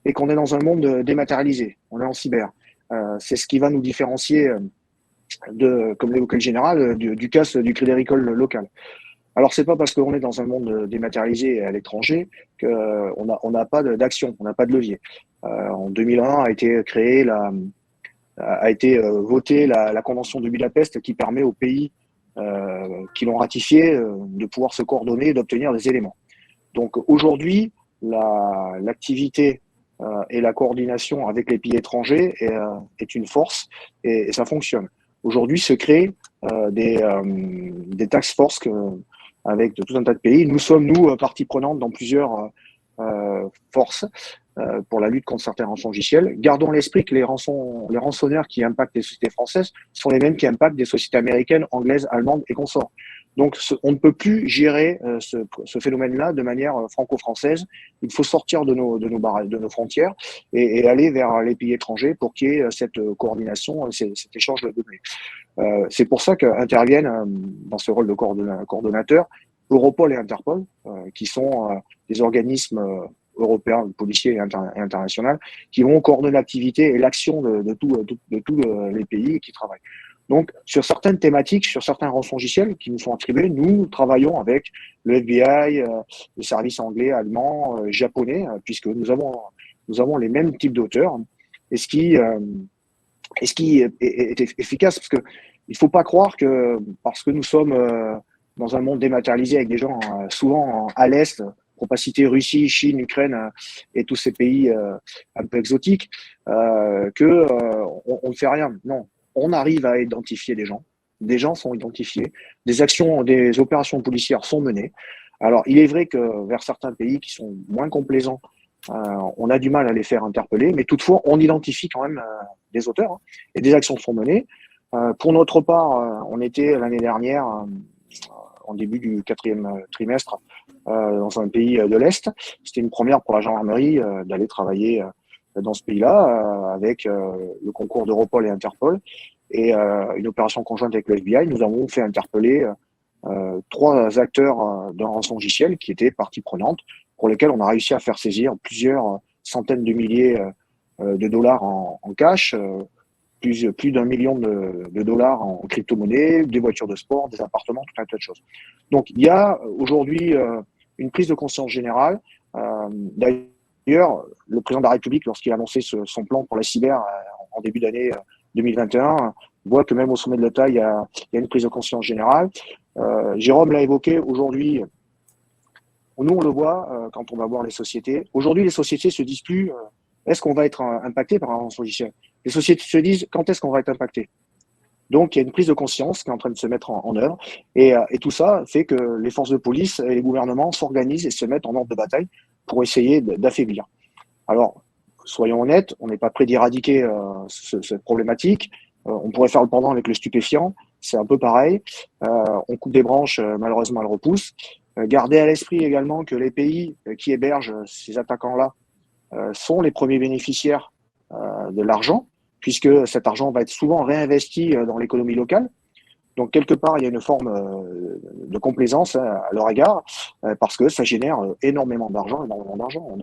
et qu'on est dans un monde dématérialisé. On est en cyber. C'est ce qui va nous différencier comme l'évoquait le général, du casse du Crédit Agricole local. Alors, c'est pas parce qu'on est dans un monde dématérialisé à l'étranger qu'on n'a pas d'action, on n'a pas de levier. En 2001 a été créée votée la Convention de Budapest, qui permet aux pays qui l'ont ratifiée de pouvoir se coordonner et d'obtenir des éléments. Donc aujourd'hui, l'activité et la coordination avec les pays étrangers est une force, et ça fonctionne. Aujourd'hui, se créent des task force avec tout un tas de pays. Nous sommes, partie prenante dans plusieurs forces pour la lutte contre certains rançongiciels. Gardons à l'esprit que les rançonneurs qui impactent les sociétés françaises sont les mêmes qui impactent des sociétés américaines, anglaises, allemandes et consorts. Donc, on ne peut plus gérer ce phénomène-là de manière franco-française. Il faut sortir de nos frontières et aller vers les pays étrangers pour qu'il y ait cette coordination, cet échange de données. C'est pour ça qu'interviennent dans ce rôle de coordonnateur Europol et Interpol, qui sont des organismes européens, policiers et internationaux, qui vont coordonner l'activité et l'action de tous les pays qui travaillent. Donc, sur certaines thématiques, sur certains rançongiciels qui nous sont attribués, nous travaillons avec le FBI, les services anglais, allemands, japonais, puisque nous avons les mêmes types d'auteurs. Et ce qui est efficace, parce que il faut pas croire que parce que nous sommes dans un monde dématérialisé avec des gens souvent à l'est, pour pas citer Russie, Chine, Ukraine et tous ces pays un peu exotiques, on ne fait rien. Non. On arrive à identifier des gens. Des gens sont identifiés. Des opérations policières sont menées. Alors, il est vrai que vers certains pays qui sont moins complaisants, on a du mal à les faire interpeller, mais toutefois, on identifie quand même des auteurs, et des actions sont menées. Pour notre part, on était l'année dernière, en début du 4e trimestre, dans un pays de l'Est. C'était une première pour la gendarmerie d'aller travailler dans ce pays-là, avec le concours d'Europol et Interpol, et une opération conjointe avec le FBI. Nous avons fait interpeller 3 acteurs d'un rançongiciel qui étaient partie prenante, pour lesquels on a réussi à faire saisir plusieurs centaines de milliers de dollars en cash, plus d'1 million de dollars en crypto-monnaie, des voitures de sport, des appartements, tout un tas de choses. Donc il y a aujourd'hui une prise de conscience générale. D'ailleurs, le président de la République, lorsqu'il a annoncé son plan pour la cyber en début d'année 2021, voit que même au sommet de l'État, il y a une prise de conscience générale. Jérôme l'a évoqué aujourd'hui. Nous, on le voit quand on va voir les sociétés. Aujourd'hui, les sociétés se disent plus est-ce qu'on va être impacté par un rançongiciel. Les sociétés se disent quand est-ce qu'on va être impacté. Donc, il y a une prise de conscience qui est en train de se mettre en œuvre. Et tout ça fait que les forces de police et les gouvernements s'organisent et se mettent en ordre de bataille pour essayer d'affaiblir. Alors, soyons honnêtes, on n'est pas prêt d'éradiquer cette problématique. On pourrait faire le pendant avec le stupéfiant. C'est un peu pareil. On coupe des branches, malheureusement, elles repoussent. Gardez à l'esprit également que les pays qui hébergent ces attaquants-là sont les premiers bénéficiaires de l'argent, puisque cet argent va être souvent réinvesti dans l'économie locale. Donc, quelque part, il y a une forme de complaisance à leur égard, parce que ça génère énormément d'argent.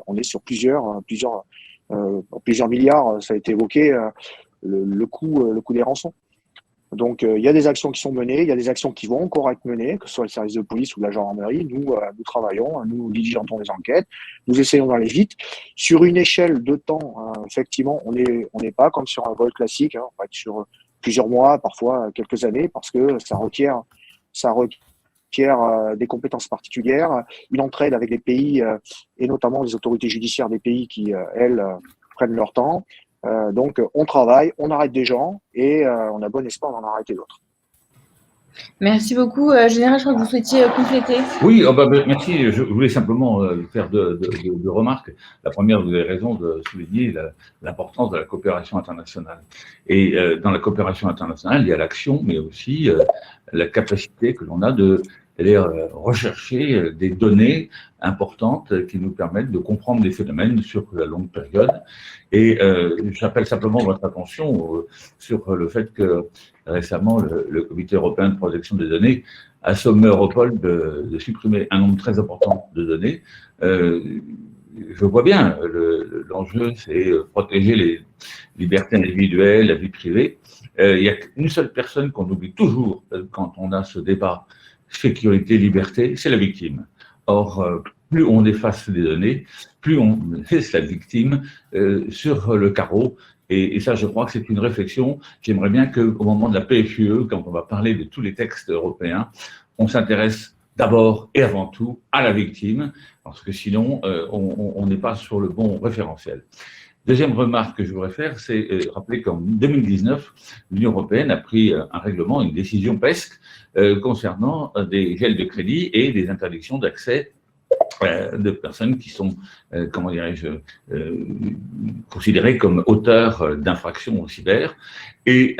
On est sur plusieurs milliards, ça a été évoqué, le coût des rançons. Donc, il y a des actions qui sont menées, il y a des actions qui vont encore être menées, que ce soit le service de police ou la gendarmerie. Nous travaillons, nous diligentons les enquêtes, nous essayons d'aller vite. Sur une échelle de temps, effectivement, on n'est pas comme sur un vol classique, on va être sur plusieurs mois, parfois quelques années, parce que ça requiert des compétences particulières, une entraide avec les pays et notamment les autorités judiciaires des pays qui, elles, prennent leur temps. Donc, on travaille, on arrête des gens et on a bon espoir d'en arrêter d'autres. Merci beaucoup. Général, je crois que vous souhaitiez compléter. Oui, merci. Je voulais simplement faire deux remarques. La première, vous avez raison de souligner l'importance de la coopération internationale. Et dans la coopération internationale, il y a l'action, mais aussi la capacité que l'on a d'aller rechercher des données importantes qui nous permettent de comprendre des phénomènes sur la longue période. Et j'appelle simplement votre attention sur le fait que récemment, le Comité européen de protection des données a sommé Europol de supprimer un nombre très important de données. Je vois bien, l'enjeu, c'est protéger les libertés individuelles, la vie privée. Il y a une seule personne qu'on oublie toujours quand on a ce débat sécurité-liberté, c'est la victime. Or, plus on efface les données, plus on laisse la victime sur le carreau. Et ça, je crois que c'est une réflexion. J'aimerais bien qu'au moment de la PFUE, quand on va parler de tous les textes européens, on s'intéresse d'abord et avant tout à la victime, parce que sinon, on n'est pas sur le bon référentiel. Deuxième remarque que je voudrais faire, c'est rappeler qu'en 2019, l'Union européenne a pris un règlement, une décision PESC, concernant des gels de crédit et des interdictions d'accès de personnes qui sont, considérées comme auteurs d'infractions au cyber. Et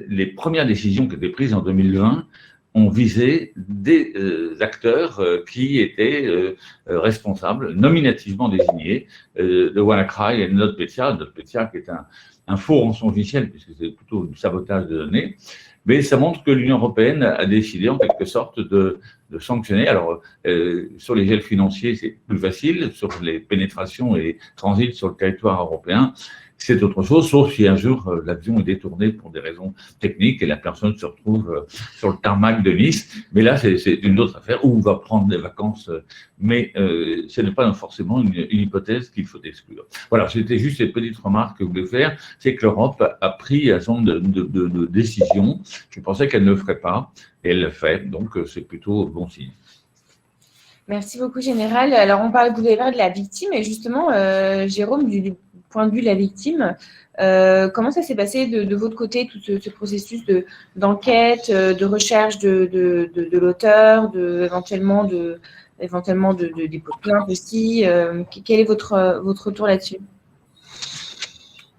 les premières décisions qui étaient prises en 2020 ont visé des acteurs qui étaient responsables, nominativement désignés, de WannaCry et de NotPetya qui est un faux rançongiciel, puisque c'est plutôt du sabotage de données. Mais ça montre que l'Union européenne a décidé en quelque sorte de sanctionner. Alors, sur les gels financiers, c'est plus facile. Sur les pénétrations et transits sur le territoire européen, c'est autre chose, sauf si un jour l'avion est détourné pour des raisons techniques et la personne se retrouve sur le tarmac de Nice. Mais là, c'est une autre affaire où on va prendre des vacances. Mais ce n'est pas forcément une hypothèse qu'il faut exclure. Voilà, c'était juste cette petite remarque que je voulais faire. C'est que l'Europe a pris un certain nombre de décisions. Je pensais qu'elle ne le ferait pas et elle le fait. Donc, c'est plutôt bon signe. Merci beaucoup, Général. Alors, vous avez parlé de la victime et justement, Jérôme, du point de vue de la victime, comment ça s'est passé de votre côté, tout ce processus d'enquête, de recherche de l'auteur, éventuellement des dépôts de plainte aussi. Quel est votre retour là-dessus?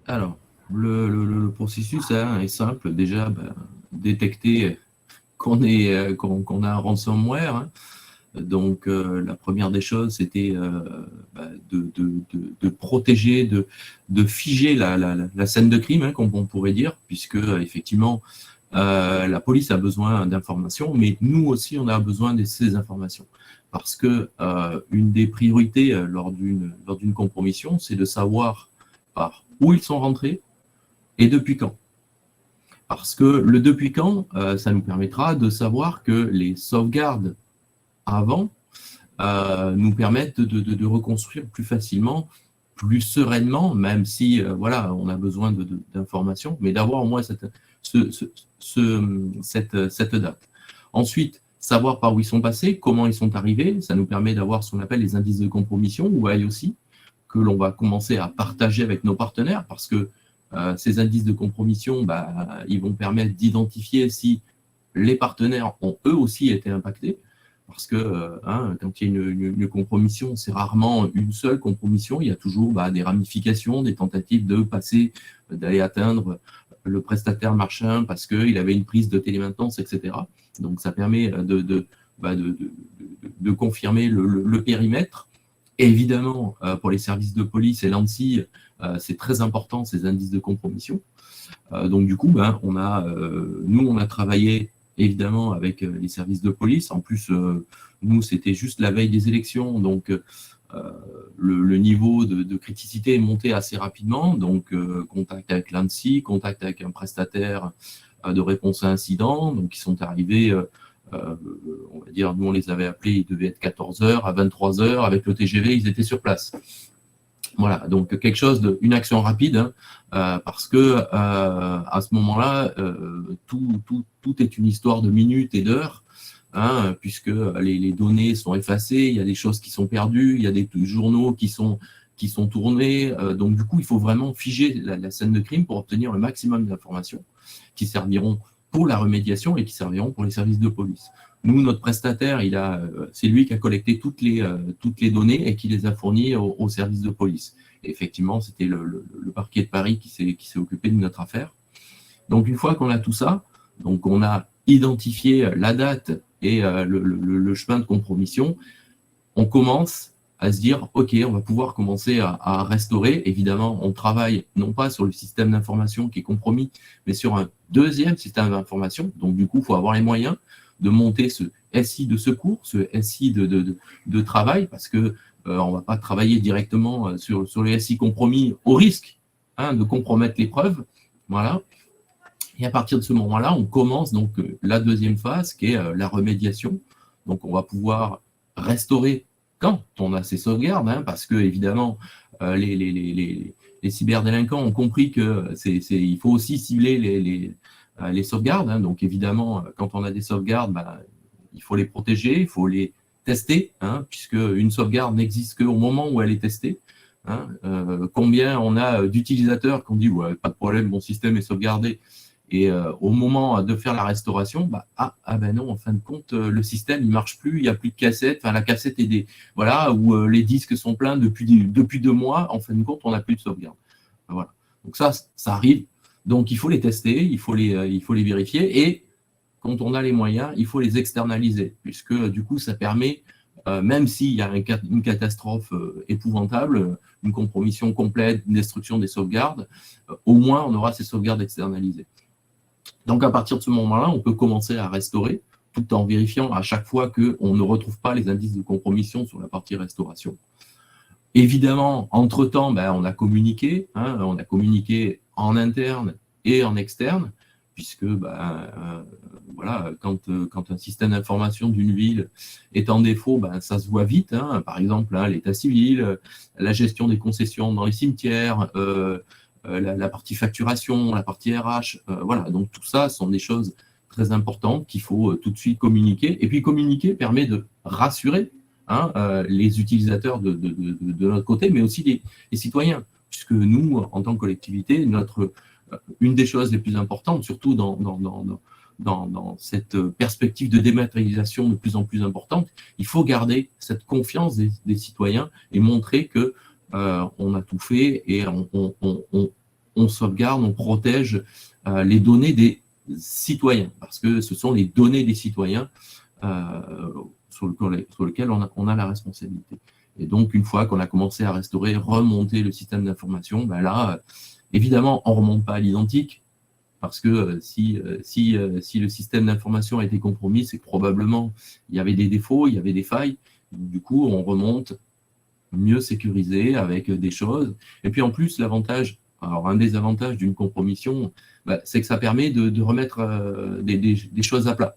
Alors, le processus est simple. Déjà, détecter qu'on a un ransomware. Donc, la première des choses, c'était de protéger, de figer la scène de crime, hein, comme on pourrait dire, puisque effectivement, la police a besoin d'informations, mais nous aussi, on a besoin de ces informations. Parce que une des priorités lors d'une compromission, c'est de savoir par où ils sont rentrés et depuis quand. Parce que le depuis quand, ça nous permettra de savoir que les sauvegardes avant nous permettent de reconstruire plus facilement, plus sereinement, même si voilà, on a besoin d'informations, mais d'avoir au moins cette date. Ensuite, savoir par où ils sont passés, comment ils sont arrivés, ça nous permet d'avoir ce qu'on appelle les indices de compromission, ou IOC, que l'on va commencer à partager avec nos partenaires, parce que ces indices de compromission, ils vont permettre d'identifier si les partenaires ont eux aussi été impactés, parce que quand il y a une compromission, c'est rarement une seule compromission, il y a toujours des ramifications, des tentatives de passer, d'aller atteindre le prestataire machin parce qu'il avait une prise de télémaintenance, etc. Donc ça permet de confirmer le périmètre. Et évidemment, pour les services de police et l'ANSSI, c'est très important ces indices de compromission. Donc du coup, nous on a travaillé évidemment avec les services de police. En plus, nous c'était juste la veille des élections, donc le niveau de criticité est monté assez rapidement. Donc contact avec l'ANSSI, contact avec un prestataire de réponse à incident. Donc ils sont arrivés. On va dire, nous on les avait appelés, ils devaient être 14h à 23h, avec le TGV, ils étaient sur place. Voilà, donc quelque chose une action rapide, parce que à ce moment-là, tout est une histoire de minutes et d'heures, puisque les données sont effacées, il y a des choses qui sont perdues, il y a des journaux qui sont tournés, donc du coup, il faut vraiment figer la scène de crime pour obtenir le maximum d'informations qui serviront pour la remédiation et qui serviront pour les services de police. Nous, notre prestataire, c'est lui qui a collecté toutes les données et qui les a fournies aux services de police. Et effectivement, c'était le parquet de Paris qui s'est occupé de notre affaire. Donc, une fois qu'on a tout ça, donc on a identifié la date et le chemin de compromission, on commence à se dire, OK, on va pouvoir commencer à restaurer. Évidemment, on travaille non pas sur le système d'information qui est compromis, mais sur un deuxième système d'information. Donc, du coup, il faut avoir les moyens de monter ce SI de secours, ce SI de travail, parce que on ne va pas travailler directement sur les SI compromis au risque de compromettre les preuves. Voilà. Et à partir de ce moment-là, on commence donc la deuxième phase qui est la remédiation. Donc, on va pouvoir restaurer quand on a ces sauvegardes, parce que évidemment, les cyberdélinquants ont compris que il faut aussi cibler les sauvegardes. Donc évidemment, quand on a des sauvegardes, il faut les protéger, il faut les tester, puisque une sauvegarde n'existe qu'au moment où elle est testée. Combien on a d'utilisateurs qui ont dit ouais, pas de problème, mon système est sauvegardé, et au moment de faire la restauration, non, en fin de compte, le système il marche plus, il n'y a plus de cassette, la cassette est ou les disques sont pleins depuis 2 mois, en fin de compte, on n'a plus de sauvegarde. Voilà. Donc ça arrive. Donc il faut les tester, il faut les vérifier, et quand on a les moyens, il faut les externaliser, puisque du coup ça permet, même s'il y a une catastrophe épouvantable, une compromission complète, une destruction des sauvegardes, au moins on aura ces sauvegardes externalisées. Donc à partir de ce moment-là, on peut commencer à restaurer, tout en vérifiant à chaque fois qu'on ne retrouve pas les indices de compromission sur la partie restauration. Évidemment, entre-temps, on a communiqué en interne et en externe, puisque quand un système d'information d'une ville est en défaut, ça se voit vite. Par exemple, l'état civil, la gestion des concessions dans les cimetières, la partie facturation, la partie RH, donc tout ça sont des choses très importantes qu'il faut tout de suite communiquer. Et puis communiquer permet de rassurer les utilisateurs de notre côté, mais aussi les citoyens, puisque nous, en tant que collectivité, une des choses les plus importantes, surtout dans cette perspective de dématérialisation de plus en plus importante, il faut garder cette confiance des citoyens et montrer que on a tout fait et on sauvegarde, on protège les données des citoyens, parce que ce sont les données des citoyens sur lequel on a la responsabilité. Et donc, une fois qu'on a commencé à restaurer, remonter le système d'information, ben là, évidemment, on ne remonte pas à l'identique, parce que si le système d'information a été compromis, c'est que probablement il y avait des défauts, il y avait des failles. Du coup, on remonte mieux sécurisé avec des choses. Et puis en plus, un des avantages d'une compromission, c'est que ça permet de remettre des choses à plat.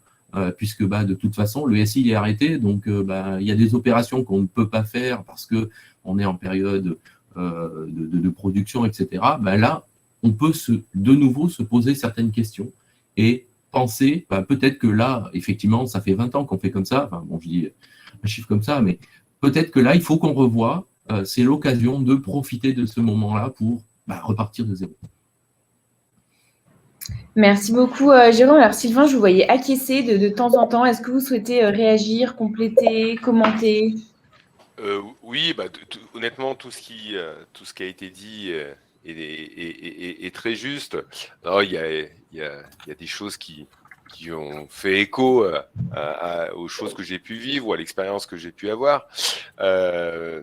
Puisque de toute façon, le SI est arrêté, donc il y a des opérations qu'on ne peut pas faire parce qu'on est en période de production, etc. Là, on peut de nouveau se poser certaines questions et penser, peut-être que là, effectivement, ça fait 20 ans qu'on fait comme ça, enfin bon, je dis un chiffre comme ça, mais peut-être que là, il faut qu'on revoie, c'est l'occasion de profiter de ce moment-là pour repartir de zéro. Merci beaucoup, Jérôme. Alors, Sylvain, je vous voyais acquiescer de temps en temps. Est-ce que vous souhaitez réagir, compléter, commenter? Oui, honnêtement, tout ce qui a été dit est très juste. Alors, il y a des choses qui ont fait écho aux choses que j'ai pu vivre ou à l'expérience que j'ai pu avoir. On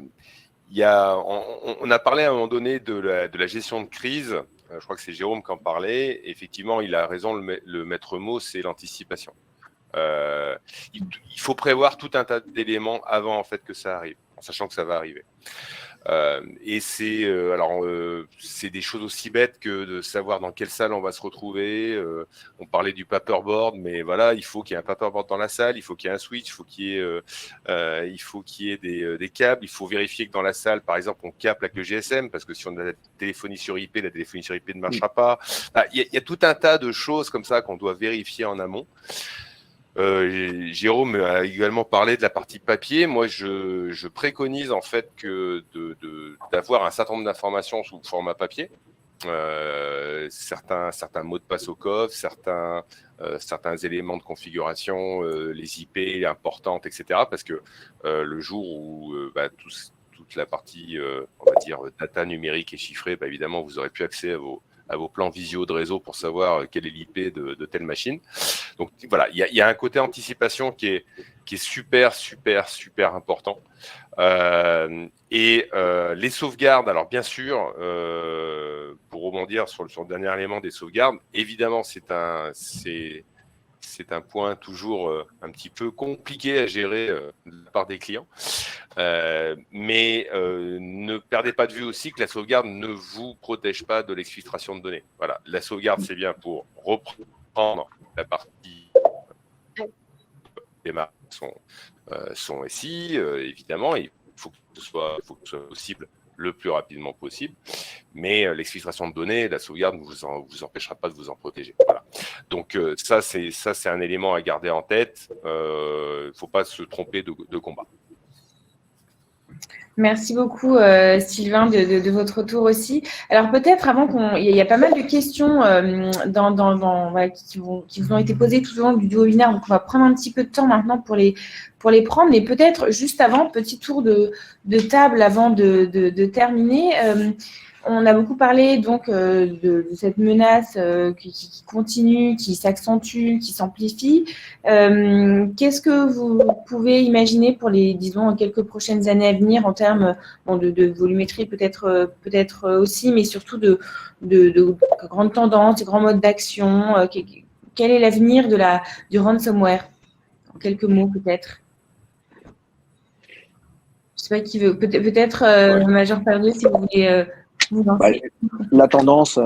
a parlé à un moment donné de la gestion de crise. Je crois que c'est Jérôme qui en parlait. Effectivement, il a raison, le maître mot, c'est l'anticipation. Il faut prévoir tout un tas d'éléments avant en fait que ça arrive, en sachant que ça va arriver. Et c'est des choses aussi bêtes que de savoir dans quelle salle on va se retrouver. On parlait du paperboard, mais voilà, il faut qu'il y ait un paperboard dans la salle, il faut qu'il y ait un switch, il faut qu'il y ait des câbles, il faut vérifier que dans la salle, par exemple, on capte avec le GSM, parce que si on a la téléphonie sur IP, la téléphonie sur IP ne marchera pas. Il y a tout un tas de choses comme ça qu'on doit vérifier en amont. Jérôme a également parlé de la partie papier. Moi, je préconise en fait d'avoir un certain nombre d'informations sous format papier. Certains mots de passe au coffre, certains éléments de configuration, les IP importantes, etc. Parce que le jour où toute la partie, on va dire, data numérique et chiffrée, évidemment, vous aurez plus accès à vos plans visio de réseau pour savoir quelle est l'IP de telle machine. Donc voilà, il y a un côté anticipation qui est super important. Les sauvegardes, alors bien sûr, pour rebondir sur le dernier élément des sauvegardes, évidemment c'est un point toujours un petit peu compliqué à gérer de la part des clients. Mais ne perdez pas de vue aussi que la sauvegarde ne vous protège pas de l'exfiltration de données. Voilà, la sauvegarde, c'est bien pour reprendre la partie démarre son SI, évidemment. Il faut que ce soit possible le plus rapidement possible. Mais l'exfiltration de données, la sauvegarde ne vous empêchera pas de vous en protéger. Voilà. Donc ça, c'est un élément à garder en tête. Il ne faut pas se tromper de combat. Merci beaucoup, Sylvain, de votre retour aussi. Alors, peut-être avant il y a pas mal de questions qui vous ont été posées tout au long du webinaire. Donc, on va prendre un petit peu de temps maintenant pour les prendre. Mais peut-être juste avant, petit tour de table avant de terminer. On a beaucoup parlé donc de cette menace qui continue, qui s'accentue, qui s'amplifie. Qu'est-ce que vous pouvez imaginer pour disons, quelques prochaines années à venir en termes de volumétrie peut-être aussi, mais surtout de grandes tendances, de grands modes d'action? Quel est l'avenir du ransomware? En quelques mots peut-être. Je ne sais pas qui veut. Peut-être Major Perdieu, si vous voulez... La tendance,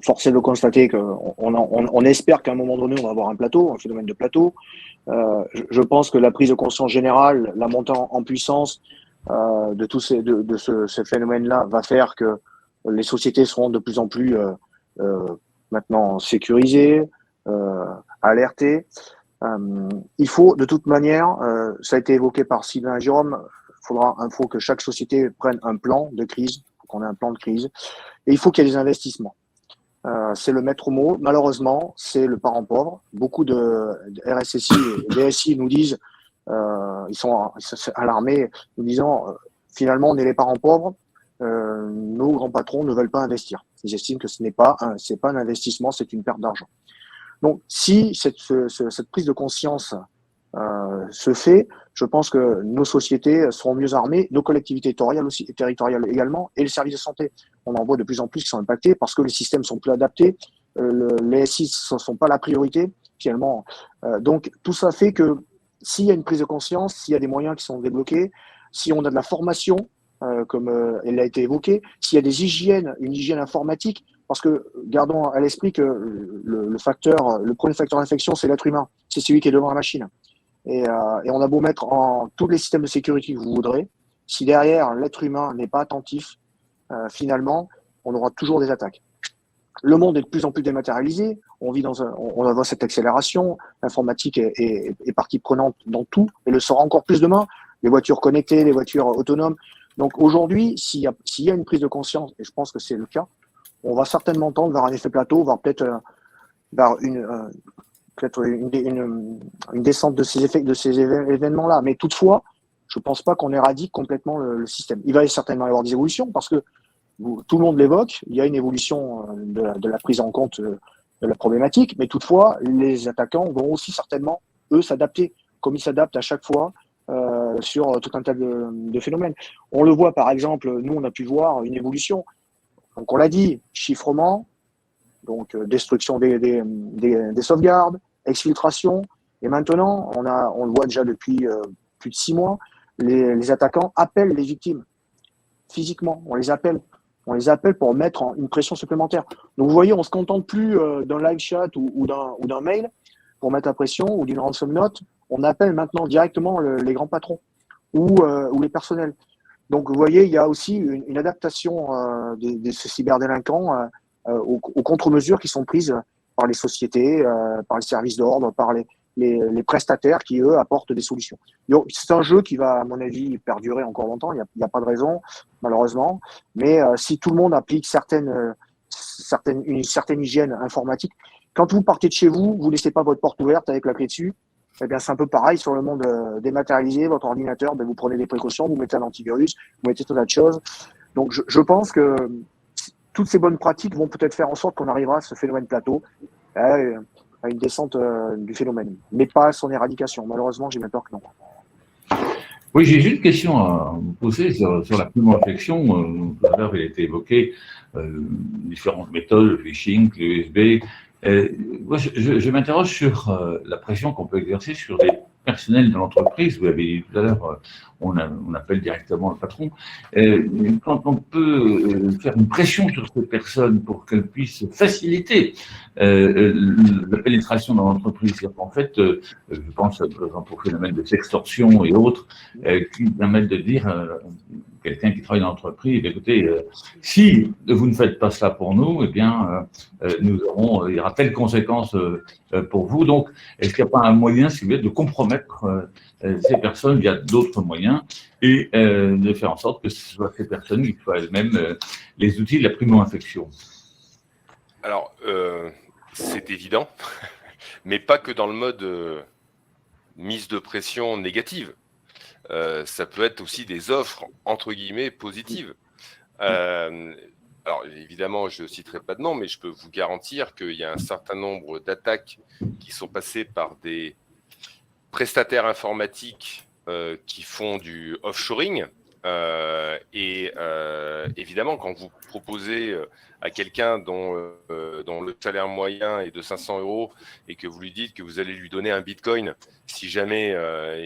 force est de constater qu'on espère qu'à un moment donné, on va avoir un phénomène de plateau. Je pense que la prise de conscience générale, la montée en puissance de ce phénomène-là va faire que les sociétés seront de plus en plus maintenant sécurisées, alertées. Il faut de toute manière, ça a été évoqué par Sylvain et Jérôme, il faut que chaque société prenne un plan de crise, qu'on ait un plan de crise, et il faut qu'il y ait des investissements. C'est le maître mot. Malheureusement, c'est le parent pauvre. Beaucoup de RSSI et DSI nous disent, ils sont alarmés, nous disant, finalement, on est les parents pauvres, nos grands patrons ne veulent pas investir. Ils estiment que c'est pas un investissement, c'est une perte d'argent. Donc, si cette prise de conscience se fait, je pense que nos sociétés seront mieux armées, nos collectivités territoriales également, et les services de santé. On en voit de plus en plus qui sont impactés parce que les systèmes sont plus adaptés, les SI ne sont pas la priorité, finalement. Donc, tout ça fait que s'il y a une prise de conscience, s'il y a des moyens qui sont débloqués, si on a de la formation, comme elle a été évoquée, s'il y a des hygiènes, une hygiène informatique, parce que gardons à l'esprit que le premier facteur d'infection, c'est l'être humain, c'est celui qui est devant la machine. Et on a beau mettre en tous les systèmes de sécurité que vous voudrez, si derrière l'être humain n'est pas attentif, finalement, on aura toujours des attaques. Le monde est de plus en plus dématérialisé. On vit on voit cette accélération. L'informatique est partie prenante dans tout et le sera encore plus demain. Les voitures connectées, les voitures autonomes. Donc aujourd'hui, s'il y a une prise de conscience, et je pense que c'est le cas, on va certainement tendre vers un effet plateau, voire peut-être vers une descente de ces événements-là. Mais toutefois, je ne pense pas qu'on éradique complètement le système. Il va certainement y avoir des évolutions parce que tout le monde l'évoque, il y a une évolution de la prise en compte de la problématique, mais toutefois, les attaquants vont aussi certainement, eux, s'adapter, comme ils s'adaptent à chaque fois sur tout un tas de phénomènes. On le voit, par exemple, nous, on a pu voir une évolution. Donc, on l'a dit, chiffrement, donc destruction des sauvegardes, exfiltration, et maintenant, on le voit déjà depuis plus de 6 mois, les attaquants appellent les victimes physiquement, on les appelle pour mettre une pression supplémentaire. Donc vous voyez, on ne se contente plus d'un live chat ou d'un mail pour mettre la pression ou d'une ransom note. On appelle maintenant directement les grands patrons ou les personnels. Donc vous voyez, il y a aussi une adaptation de ces cyberdélinquants aux contre-mesures qui sont prises par les sociétés, par les services d'ordre, par les prestataires qui, eux, apportent des solutions. Donc, c'est un jeu qui va, à mon avis, perdurer encore longtemps. Il n'y a pas de raison, malheureusement. Mais si tout le monde applique une certaine hygiène informatique, quand vous partez de chez vous, vous ne laissez pas votre porte ouverte avec la clé dessus. Eh bien, c'est un peu pareil sur le monde dématérialisé. Votre ordinateur, vous prenez des précautions, vous mettez un antivirus, vous mettez tout un tas de choses. Donc, je pense que toutes ces bonnes pratiques vont peut-être faire en sorte qu'on arrivera à ce phénomène plateau, à une descente du phénomène, mais pas à son éradication. Malheureusement, j'ai bien peur que non. Oui, j'ai juste une question à vous poser sur la primo-infection. Tout à l'heure, il a été évoqué différentes méthodes, le phishing, le USB. Moi, je m'interroge sur la pression qu'on peut exercer sur les personnels de l'entreprise. Vous l'avez dit tout à l'heure, on appelle directement le patron. Quand on peut faire une pression sur ces personnes pour qu'elles puissent faciliter la pénétration dans l'entreprise, c'est-à-dire qu'en fait, je pense par exemple au phénomène de sextorsion et autres, qui permettent de dire quelqu'un qui travaille dans l'entreprise, écoutez, si vous ne faites pas cela pour nous, eh bien, il y aura telle conséquence pour vous. Donc, est-ce qu'il n'y a pas un moyen, si vous voulez, de compromettre ces personnes via d'autres moyens et de faire en sorte que ce soit ces personnes qui soient elles-mêmes les outils de la primo-infection? Alors, c'est évident, mais pas que dans le mode mise de pression négative. Ça peut être aussi des offres, entre guillemets, positives. Alors, évidemment, je ne citerai pas de nom, mais je peux vous garantir qu'il y a un certain nombre d'attaques qui sont passées par des prestataires informatiques qui font du offshoring. Évidemment, quand vous proposez à quelqu'un dont le salaire moyen est de 500 € et que vous lui dites que vous allez lui donner un bitcoin si jamais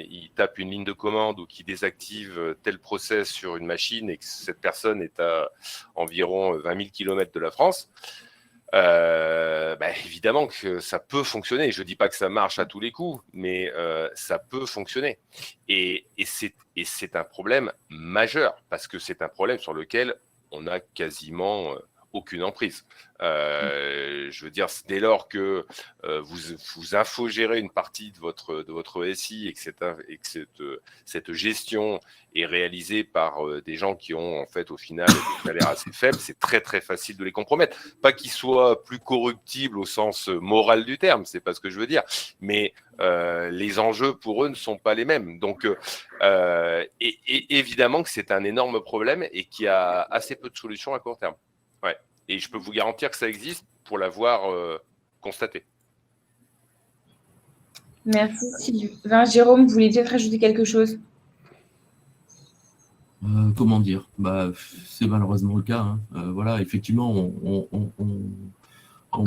il tape une ligne de commande ou qu'il désactive tel process sur une machine et que cette personne est à environ 20 000 km de la France, évidemment que ça peut fonctionner. Je ne dis pas que ça marche à tous les coups, mais ça peut fonctionner. Et c'est un problème majeur, parce que c'est un problème sur lequel on n'a quasiment aucune emprise. Je veux dire, dès lors que vous infogérez une partie de votre SI et que cette gestion est réalisée par des gens qui ont en fait au final des salaires assez faibles, c'est très très facile de les compromettre. Pas qu'ils soient plus corruptibles au sens moral du terme, c'est pas ce que je veux dire, mais les enjeux pour eux ne sont pas les mêmes. Donc évidemment que c'est un énorme problème et qu'il y a assez peu de solutions à court terme. Ouais. Et je peux vous garantir que ça existe pour l'avoir constaté. Merci Sylvain. Jérôme, vous voulez peut-être rajouter quelque chose? Comment dire? C'est malheureusement le cas, hein. Voilà, effectivement, on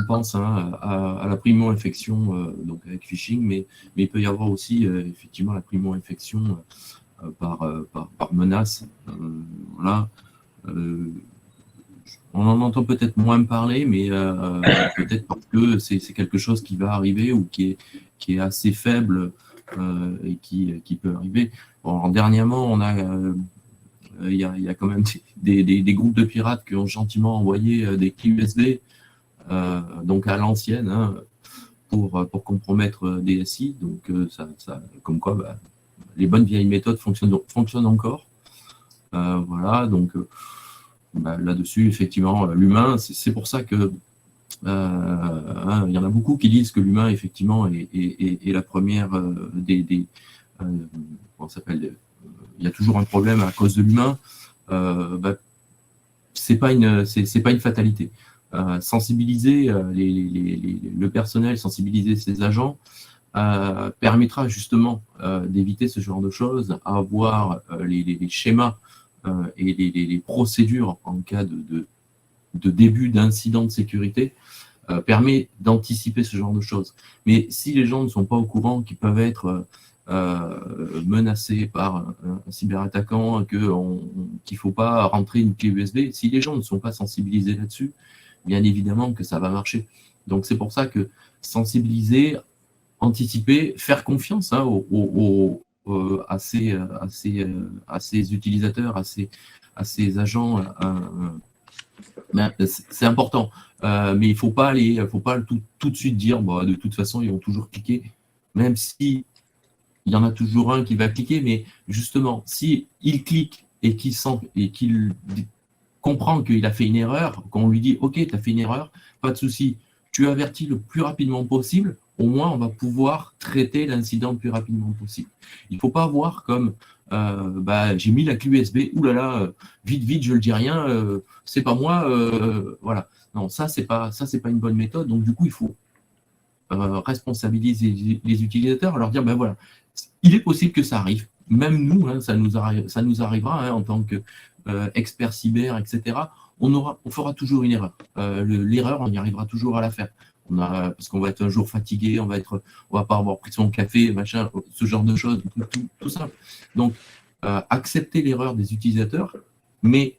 pense à la primo-infection donc avec phishing, mais il peut y avoir aussi effectivement la primo-infection par menace. Voilà. On en entend peut-être moins parler, mais peut-être parce que c'est quelque chose qui va arriver ou qui est assez faible et qui peut arriver. Bon, dernièrement, il y a quand même des groupes de pirates qui ont gentiment envoyé des clés USB, donc à l'ancienne, hein, pour compromettre des SI. Donc, comme quoi, les bonnes vieilles méthodes fonctionnent encore. Voilà, donc là-dessus, effectivement, l'humain, c'est pour ça que il y en a beaucoup qui disent que l'humain, effectivement, est la première comment ça s'appelle, il y a toujours un problème à cause de l'humain. C'est pas une fatalité. Sensibiliser le personnel, sensibiliser ses agents permettra justement d'éviter ce genre de choses, avoir les schémas et les procédures en cas de début d'incident de sécurité, permet d'anticiper ce genre de choses. Mais si les gens ne sont pas au courant qu'ils peuvent être menacés par un cyberattaquant, qu'il ne faut pas rentrer une clé USB, si les gens ne sont pas sensibilisés là-dessus, bien évidemment que ça va marcher. Donc c'est pour ça que sensibiliser, anticiper, faire confiance à ces utilisateurs, à ces agents, c'est important. Mais il ne faut pas tout de suite dire, de toute façon, ils vont toujours cliquer, même si il y en a toujours un qui va cliquer, mais justement, si il clique et qu'il comprend qu'il a fait une erreur, qu'on lui dit, OK, tu as fait une erreur, pas de souci, tu avertis le plus rapidement possible, au moins on va pouvoir traiter l'incident le plus rapidement possible. Il ne faut pas voir comme j'ai mis la clé USB, oulala, vite, je ne le dis rien, c'est pas moi, voilà. Non, ça c'est pas une bonne méthode, donc du coup il faut responsabiliser les utilisateurs, leur dire voilà, il est possible que ça arrive, même nous, hein, ça nous arrivera hein, en tant qu'expert cyber, etc. On fera toujours une erreur. L'erreur, on y arrivera toujours à la faire. Parce qu'on va être un jour fatigué, on va pas avoir pris son café, machin, ce genre de choses, tout ça. Donc, accepter l'erreur des utilisateurs, mais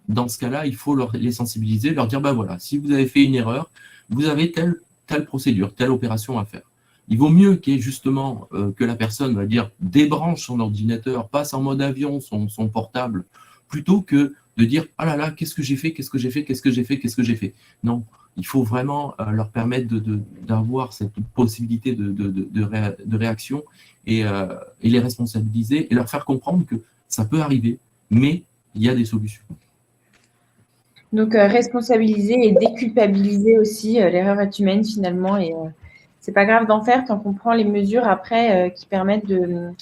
dans ce cas-là, il faut les sensibiliser, leur dire, voilà, si vous avez fait une erreur, vous avez telle procédure, telle opération à faire. Il vaut mieux qu'il y ait justement que la personne va dire débranche son ordinateur, passe en mode avion son portable, plutôt que de dire ah là là, qu'est-ce que j'ai fait. Non, il faut vraiment leur permettre d'avoir cette possibilité de réaction et les responsabiliser et leur faire comprendre que ça peut arriver, mais il y a des solutions. Donc, responsabiliser et déculpabiliser aussi, l'erreur est humaine finalement, et c'est pas grave d'en faire tant qu'on prend les mesures après qui permettent de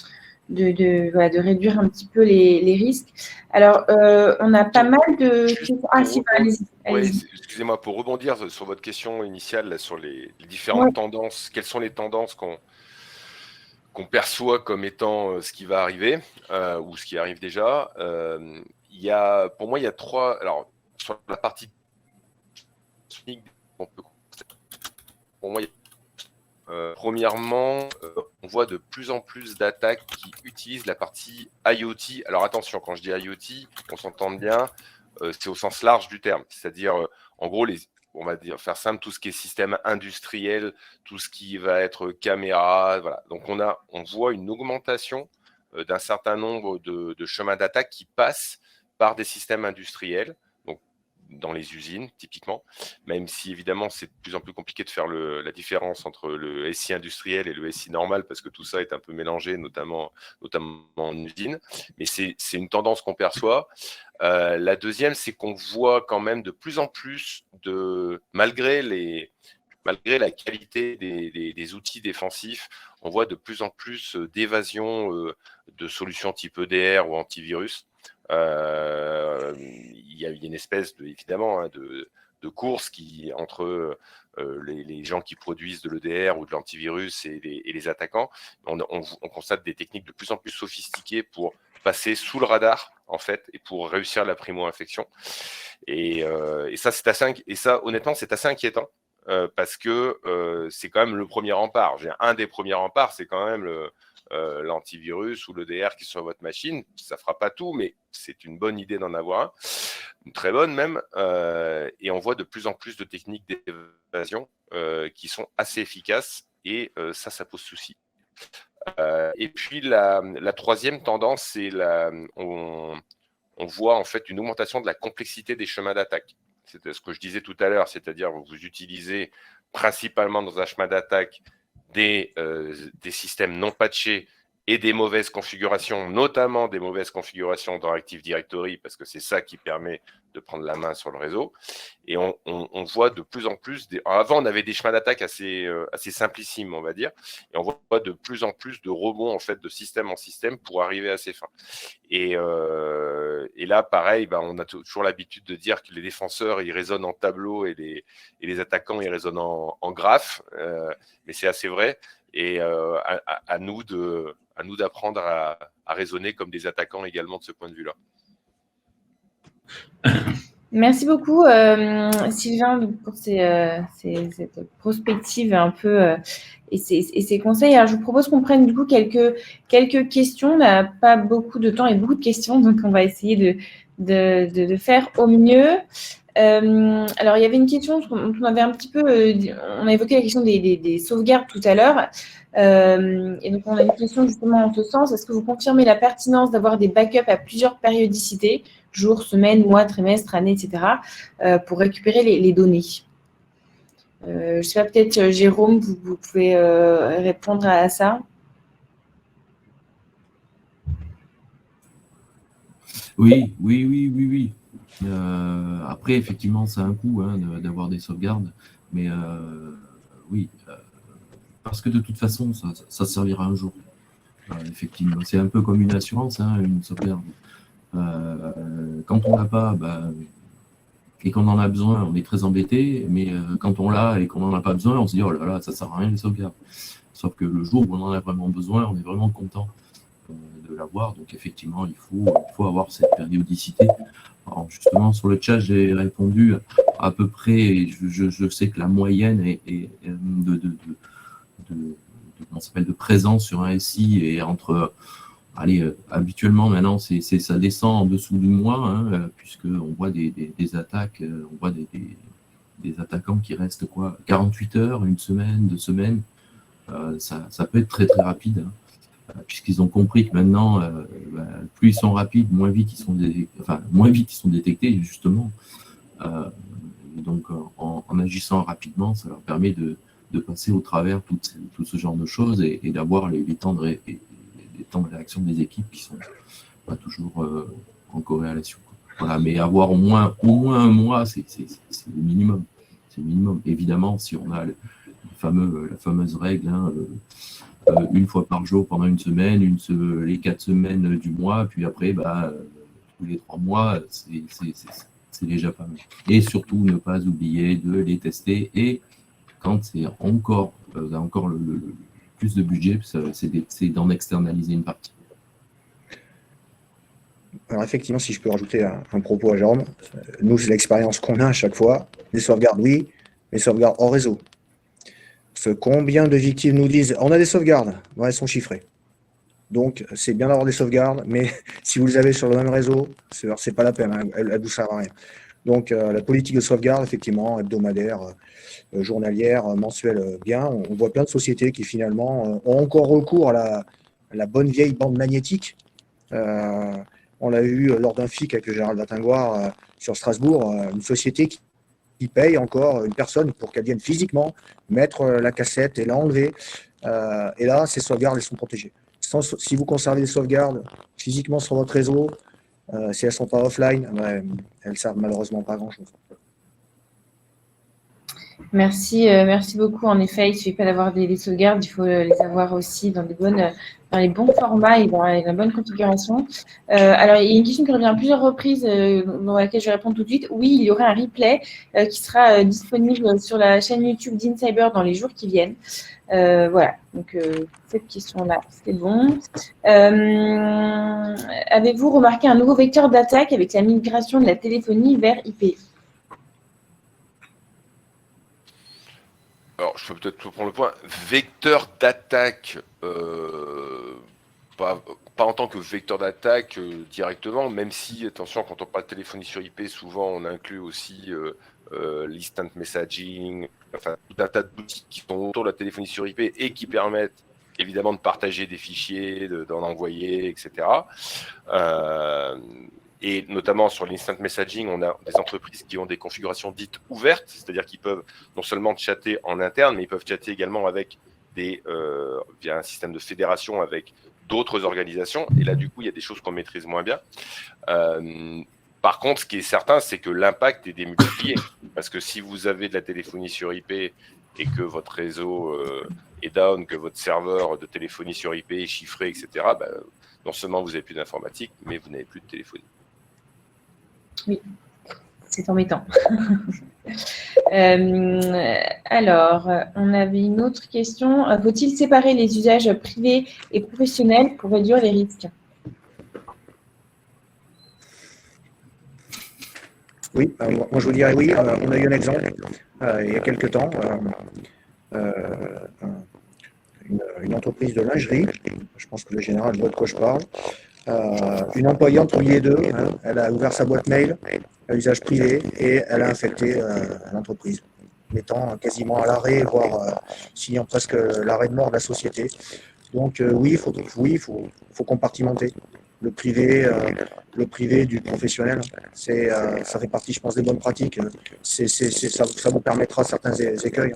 réduire un petit peu les risques. Alors, on a pas mal de questions. Ah si, allez-y. Excusez-moi, pour rebondir sur votre question initiale là, sur les différentes tendances, quelles sont les tendances qu'on perçoit comme étant ce qui va arriver ou ce qui arrive déjà. Pour moi, il y a trois. Alors, sur la partie pour moi, premièrement, on voit de plus en plus d'attaques qui utilisent la partie IoT. Alors attention, quand je dis IoT, on s'entend bien, c'est au sens large du terme. C'est-à-dire, en gros, on va dire, faire simple, tout ce qui est système industriel, tout ce qui va être caméra, voilà. Donc on voit une augmentation d'un certain nombre de chemins d'attaque qui passent par des systèmes industriels, donc dans les usines typiquement, même si évidemment c'est de plus en plus compliqué de faire la différence entre le SI industriel et le SI normal, parce que tout ça est un peu mélangé, notamment en usine, mais c'est une tendance qu'on perçoit. La deuxième, c'est qu'on voit quand même de plus en plus malgré la qualité des outils défensifs, on voit de plus en plus d'évasion de solutions type EDR ou antivirus. Il y a une espèce évidemment de course entre les gens qui produisent de l'EDR ou de l'antivirus et les attaquants. On constate des techniques de plus en plus sophistiquées pour passer sous le radar, en fait, et pour réussir la primo-infection. Et ça, honnêtement, c'est assez inquiétant parce que c'est quand même le premier rempart. Un des premiers remparts, c'est quand même l'antivirus ou l'EDR qui est sur votre machine. Ça ne fera pas tout, mais c'est une bonne idée d'en avoir un, une très bonne même. Et on voit de plus en plus de techniques d'évasion qui sont assez efficaces et ça pose souci. Et puis la troisième tendance, c'est on voit en fait une augmentation de la complexité des chemins d'attaque. C'est ce que je disais tout à l'heure, c'est-à-dire que vous utilisez principalement dans un chemin d'attaque des systèmes non patchés et des mauvaises configurations, notamment des mauvaises configurations dans Active Directory, parce que c'est ça qui permet de prendre la main sur le réseau. Et on voit de plus en plus, avant on avait des chemins d'attaque assez simplissimes, on va dire, et on voit de plus en plus de rebonds en fait, de système en système pour arriver à ces fins. Et là, pareil, on a toujours l'habitude de dire que les défenseurs, ils raisonnent en tableau et les attaquants, ils raisonnent en graphe, mais c'est assez vrai. Et à nous d'apprendre à raisonner comme des attaquants également de ce point de vue-là. Merci beaucoup, Sylvain, pour cette prospective un peu et ces conseils. Alors, je vous propose qu'on prenne du coup quelques questions. On n'a pas beaucoup de temps et beaucoup de questions, donc on va essayer de faire au mieux. Alors, il y avait une question, on avait un petit peu, on a évoqué la question des sauvegardes tout à l'heure. Et donc, on a une question justement en ce sens. Est-ce que vous confirmez la pertinence d'avoir des backups à plusieurs périodicités, jours, semaines, mois, trimestres, années, etc., pour récupérer les données? Je ne sais pas, peut-être Jérôme, vous pouvez répondre à ça. Oui. Après, effectivement, ça a un coût d'avoir des sauvegardes, mais oui, parce que de toute façon, ça servira un jour. Effectivement, c'est un peu comme une assurance, une sauvegarde. Quand on l'a pas, et qu'on en a besoin, on est très embêté, mais quand on l'a et qu'on n'en a pas besoin, on se dit oh là là, ça sert à rien les sauvegardes. Sauf que le jour où on en a vraiment besoin, on est vraiment content de l'avoir. Donc effectivement, il faut avoir cette périodicité. Alors justement, sur le chat, j'ai répondu à peu près, je sais que la moyenne est de présence sur un SI et entre, habituellement maintenant, ça descend en dessous du mois, puisqu'on voit des attaques, on voit des attaquants qui restent 48 heures, une semaine, 2 semaines. Ça peut être très très rapide, puisqu'ils ont compris que maintenant, plus ils sont rapides, moins vite ils sont détectés, justement. Donc, en agissant rapidement, ça leur permet de passer au travers tout ce genre de choses et d'avoir les temps de réaction des équipes qui sont pas toujours en corrélation. Voilà, mais avoir au moins un mois, c'est le minimum. C'est le minimum. Évidemment, si on a la fameuse règle, une fois par jour pendant une semaine, les 4 semaines du mois, puis après, tous les 3 mois, c'est déjà pas mal. Et surtout, ne pas oublier de les tester. Et quand c'est encore le plus de budget, c'est d'en externaliser une partie. Alors effectivement, si je peux rajouter un propos à Jérôme, nous, c'est l'expérience qu'on a à chaque fois. Les sauvegardes, oui, mais sauvegardes hors réseau. Combien de victimes nous disent on a des sauvegardes, elles sont chiffrées. Donc c'est bien d'avoir des sauvegardes, mais si vous les avez sur le même réseau, c'est pas la peine, elles ne vous servent à rien. Donc la politique de sauvegarde, effectivement, hebdomadaire, journalière, mensuelle, bien. On voit plein de sociétés qui finalement ont encore recours à la bonne vieille bande magnétique. On l'a eu lors d'un FIC avec le général Vatingoire sur Strasbourg, une société qui paye encore une personne pour qu'elle vienne physiquement mettre la cassette et l'enlever. Et là, ces sauvegardes, elles sont protégées. Si vous conservez des sauvegardes physiquement sur votre réseau, si elles ne sont pas offline, elles ne servent malheureusement pas à grand-chose. Merci beaucoup. En effet, il ne suffit pas d'avoir des sauvegardes, il faut les avoir aussi dans les bons formats et dans la bonne configuration. Alors, il y a une question qui revient à plusieurs reprises, dans laquelle je vais répondre tout de suite. Oui, il y aura un replay qui sera disponible sur la chaîne YouTube d'InCyber dans les jours qui viennent. Voilà, donc cette question-là, c'est bon. Avez-vous remarqué un nouveau vecteur d'attaque avec la migration de la téléphonie vers IP? Alors, je peux peut-être prendre le point. Vecteur d'attaque, pas en tant que vecteur d'attaque directement, même si, attention, quand on parle de téléphonie sur IP, souvent on inclut aussi l'instant messaging, enfin tout un tas d'outils qui sont autour de la téléphonie sur IP et qui permettent évidemment de partager des fichiers, d'en envoyer, etc. Et notamment sur l'instant messaging, on a des entreprises qui ont des configurations dites ouvertes, c'est-à-dire qu'ils peuvent non seulement chatter en interne, mais ils peuvent chatter également avec via un système de fédération avec d'autres organisations. Et là, du coup, il y a des choses qu'on maîtrise moins bien. Par contre, ce qui est certain, c'est que l'impact est démultiplié. Parce que si vous avez de la téléphonie sur IP et que votre réseau est down, que votre serveur de téléphonie sur IP est chiffré, etc., non seulement vous n'avez plus d'informatique, mais vous n'avez plus de téléphonie. Oui, c'est embêtant. Alors, on avait une autre question. Faut-il séparer les usages privés et professionnels pour réduire les risques? Oui, moi je vous dirais oui. On a eu un exemple il y a quelques temps. Une entreprise de lingerie, je pense que le général voit de quoi je parle. Une employante au lieu d'eux, elle a ouvert sa boîte mail à usage privé et elle a infecté l'entreprise, mettant quasiment à l'arrêt, voire signant presque l'arrêt de mort de la société. Donc oui, il faut compartimenter le privé du professionnel. Ça fait partie, je pense, des bonnes pratiques. Ça vous permettra certains écueils.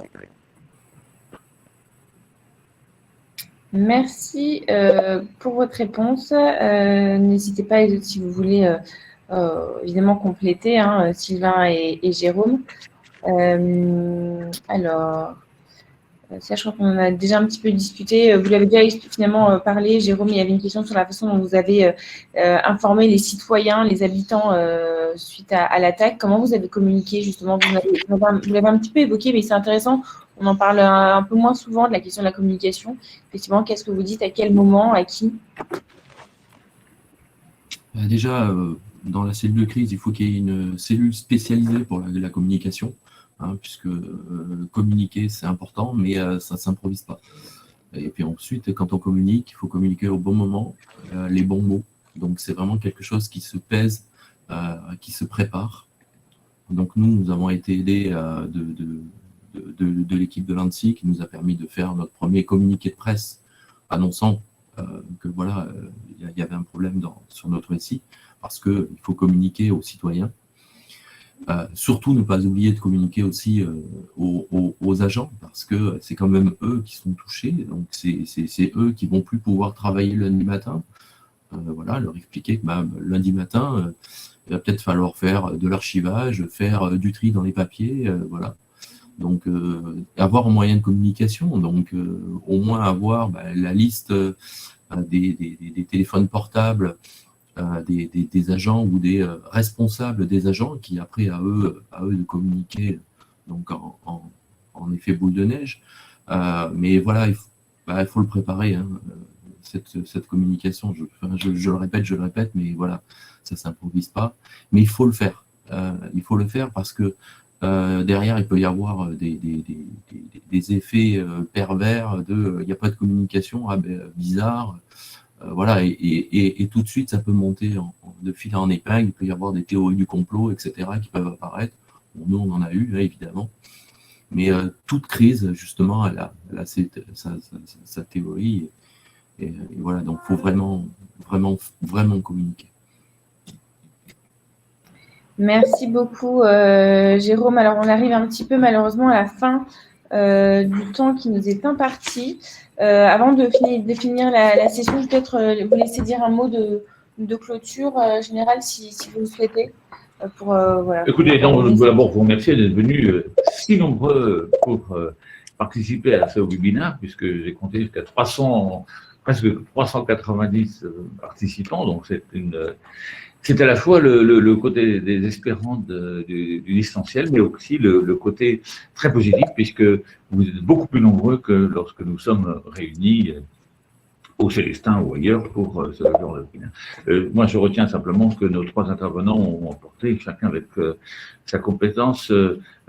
Merci pour votre réponse. N'hésitez pas, les autres, si vous voulez évidemment compléter, Sylvain et Jérôme. Alors, ça, je crois qu'on en a déjà un petit peu discuté. Vous l'avez déjà finalement parlé, Jérôme. Il y avait une question sur la façon dont vous avez informé les citoyens, les habitants suite à l'attaque. Comment vous avez communiqué justement? Vous l'avez un petit peu évoqué, mais c'est intéressant. On en parle un peu moins souvent de la question de la communication. Effectivement, qu'est-ce que vous dites, à quel moment, à qui? Déjà, dans la cellule de crise, il faut qu'il y ait une cellule spécialisée pour la communication, puisque communiquer, c'est important, mais ça ne s'improvise pas. Et puis ensuite, quand on communique, il faut communiquer au bon moment, les bons mots. Donc, c'est vraiment quelque chose qui se pèse, qui se prépare. Donc, nous avons été aidés de l'équipe de l'ANSSI qui nous a permis de faire notre premier communiqué de presse annonçant que voilà, il y avait un problème sur notre site, parce qu'il faut communiquer aux citoyens. Surtout ne pas oublier de communiquer aussi aux agents, parce que c'est quand même eux qui sont touchés, donc c'est eux qui vont plus pouvoir travailler le lundi matin. Voilà, leur expliquer que lundi matin, il va peut-être falloir faire de l'archivage, faire du tri dans les papiers, voilà. Donc, avoir un moyen de communication, donc au moins avoir la liste des téléphones portables des agents ou des responsables des agents qui après à eux de communiquer donc en effet boule de neige. Mais voilà, il faut le préparer, cette communication. Je le répète, mais voilà, ça ne s'improvise pas. Mais il faut le faire. Il faut le faire parce que derrière, il peut y avoir des effets pervers il n'y a pas de communication, bizarre. Voilà, et tout de suite, ça peut monter de fil en épingle. Il peut y avoir des théories du complot, etc., qui peuvent apparaître. Bon, nous, on en a eu, évidemment. Mais toute crise, justement, elle a sa théorie. Et voilà, donc il faut vraiment communiquer. Merci beaucoup, Jérôme. Alors, on arrive un petit peu malheureusement à la fin du temps qui nous est imparti. Avant de finir la session, je vais peut-être vous laisser dire un mot de clôture générale si vous le souhaitez. Voilà. Écoutez, donc, d'abord vous remercier d'être venu si nombreux pour participer à ce webinaire, puisque j'ai compté jusqu'à 300, presque 390 participants. Donc c'est à la fois le côté désespérant du distanciel, mais aussi le côté très positif, puisque vous êtes beaucoup plus nombreux que lorsque nous sommes réunis au Célestin ou ailleurs pour ce genre de webinaire. Moi, je retiens simplement que nos trois intervenants ont apporté, chacun avec sa compétence,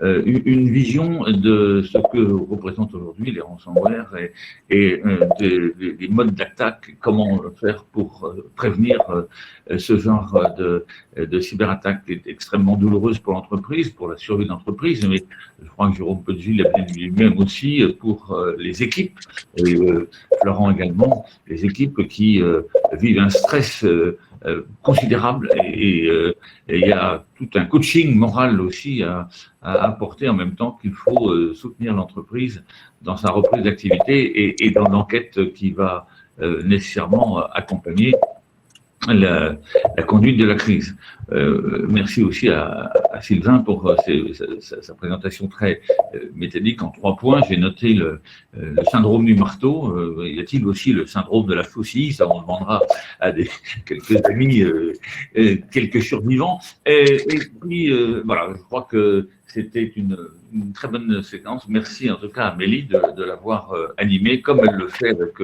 une vision de ce que représentent aujourd'hui les ransomware et des modes d'attaque, comment faire pour prévenir ce genre de cyberattaque qui est extrêmement douloureuse pour l'entreprise, pour la survie de l'entreprise, mais je crois que Jérôme Poggi l'a bien dit lui-même aussi pour les équipes, et Florent également, les équipes qui vivent un stress considérable et il y a tout un coaching moral aussi à apporter en même temps qu'il faut soutenir l'entreprise dans sa reprise d'activité et dans l'enquête qui va nécessairement accompagner la conduite de la crise. Merci aussi à Sylvain pour sa présentation très méthodique en 3 points. J'ai noté le syndrome du marteau. Y a-t-il aussi le syndrome de la faucille? Ça, on demandera à quelques amis, quelques survivants. Et puis, voilà, je crois que c'était une très bonne séquence. Merci en tout cas à Mélie de l'avoir animée, comme elle le fait avec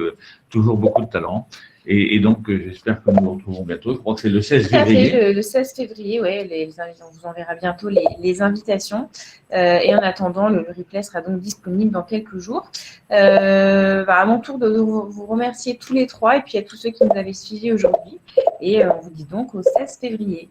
toujours beaucoup de talent. Et donc, j'espère que nous nous retrouvons bientôt. Je crois que c'est le 16 février. Tout à fait, le 16 février, ouais, on vous enverra bientôt les invitations. Et en attendant, le replay sera donc disponible dans quelques jours. À mon tour de vous remercier tous les trois et puis à tous ceux qui nous avaient suivis aujourd'hui. Et on vous dit donc au 16 février.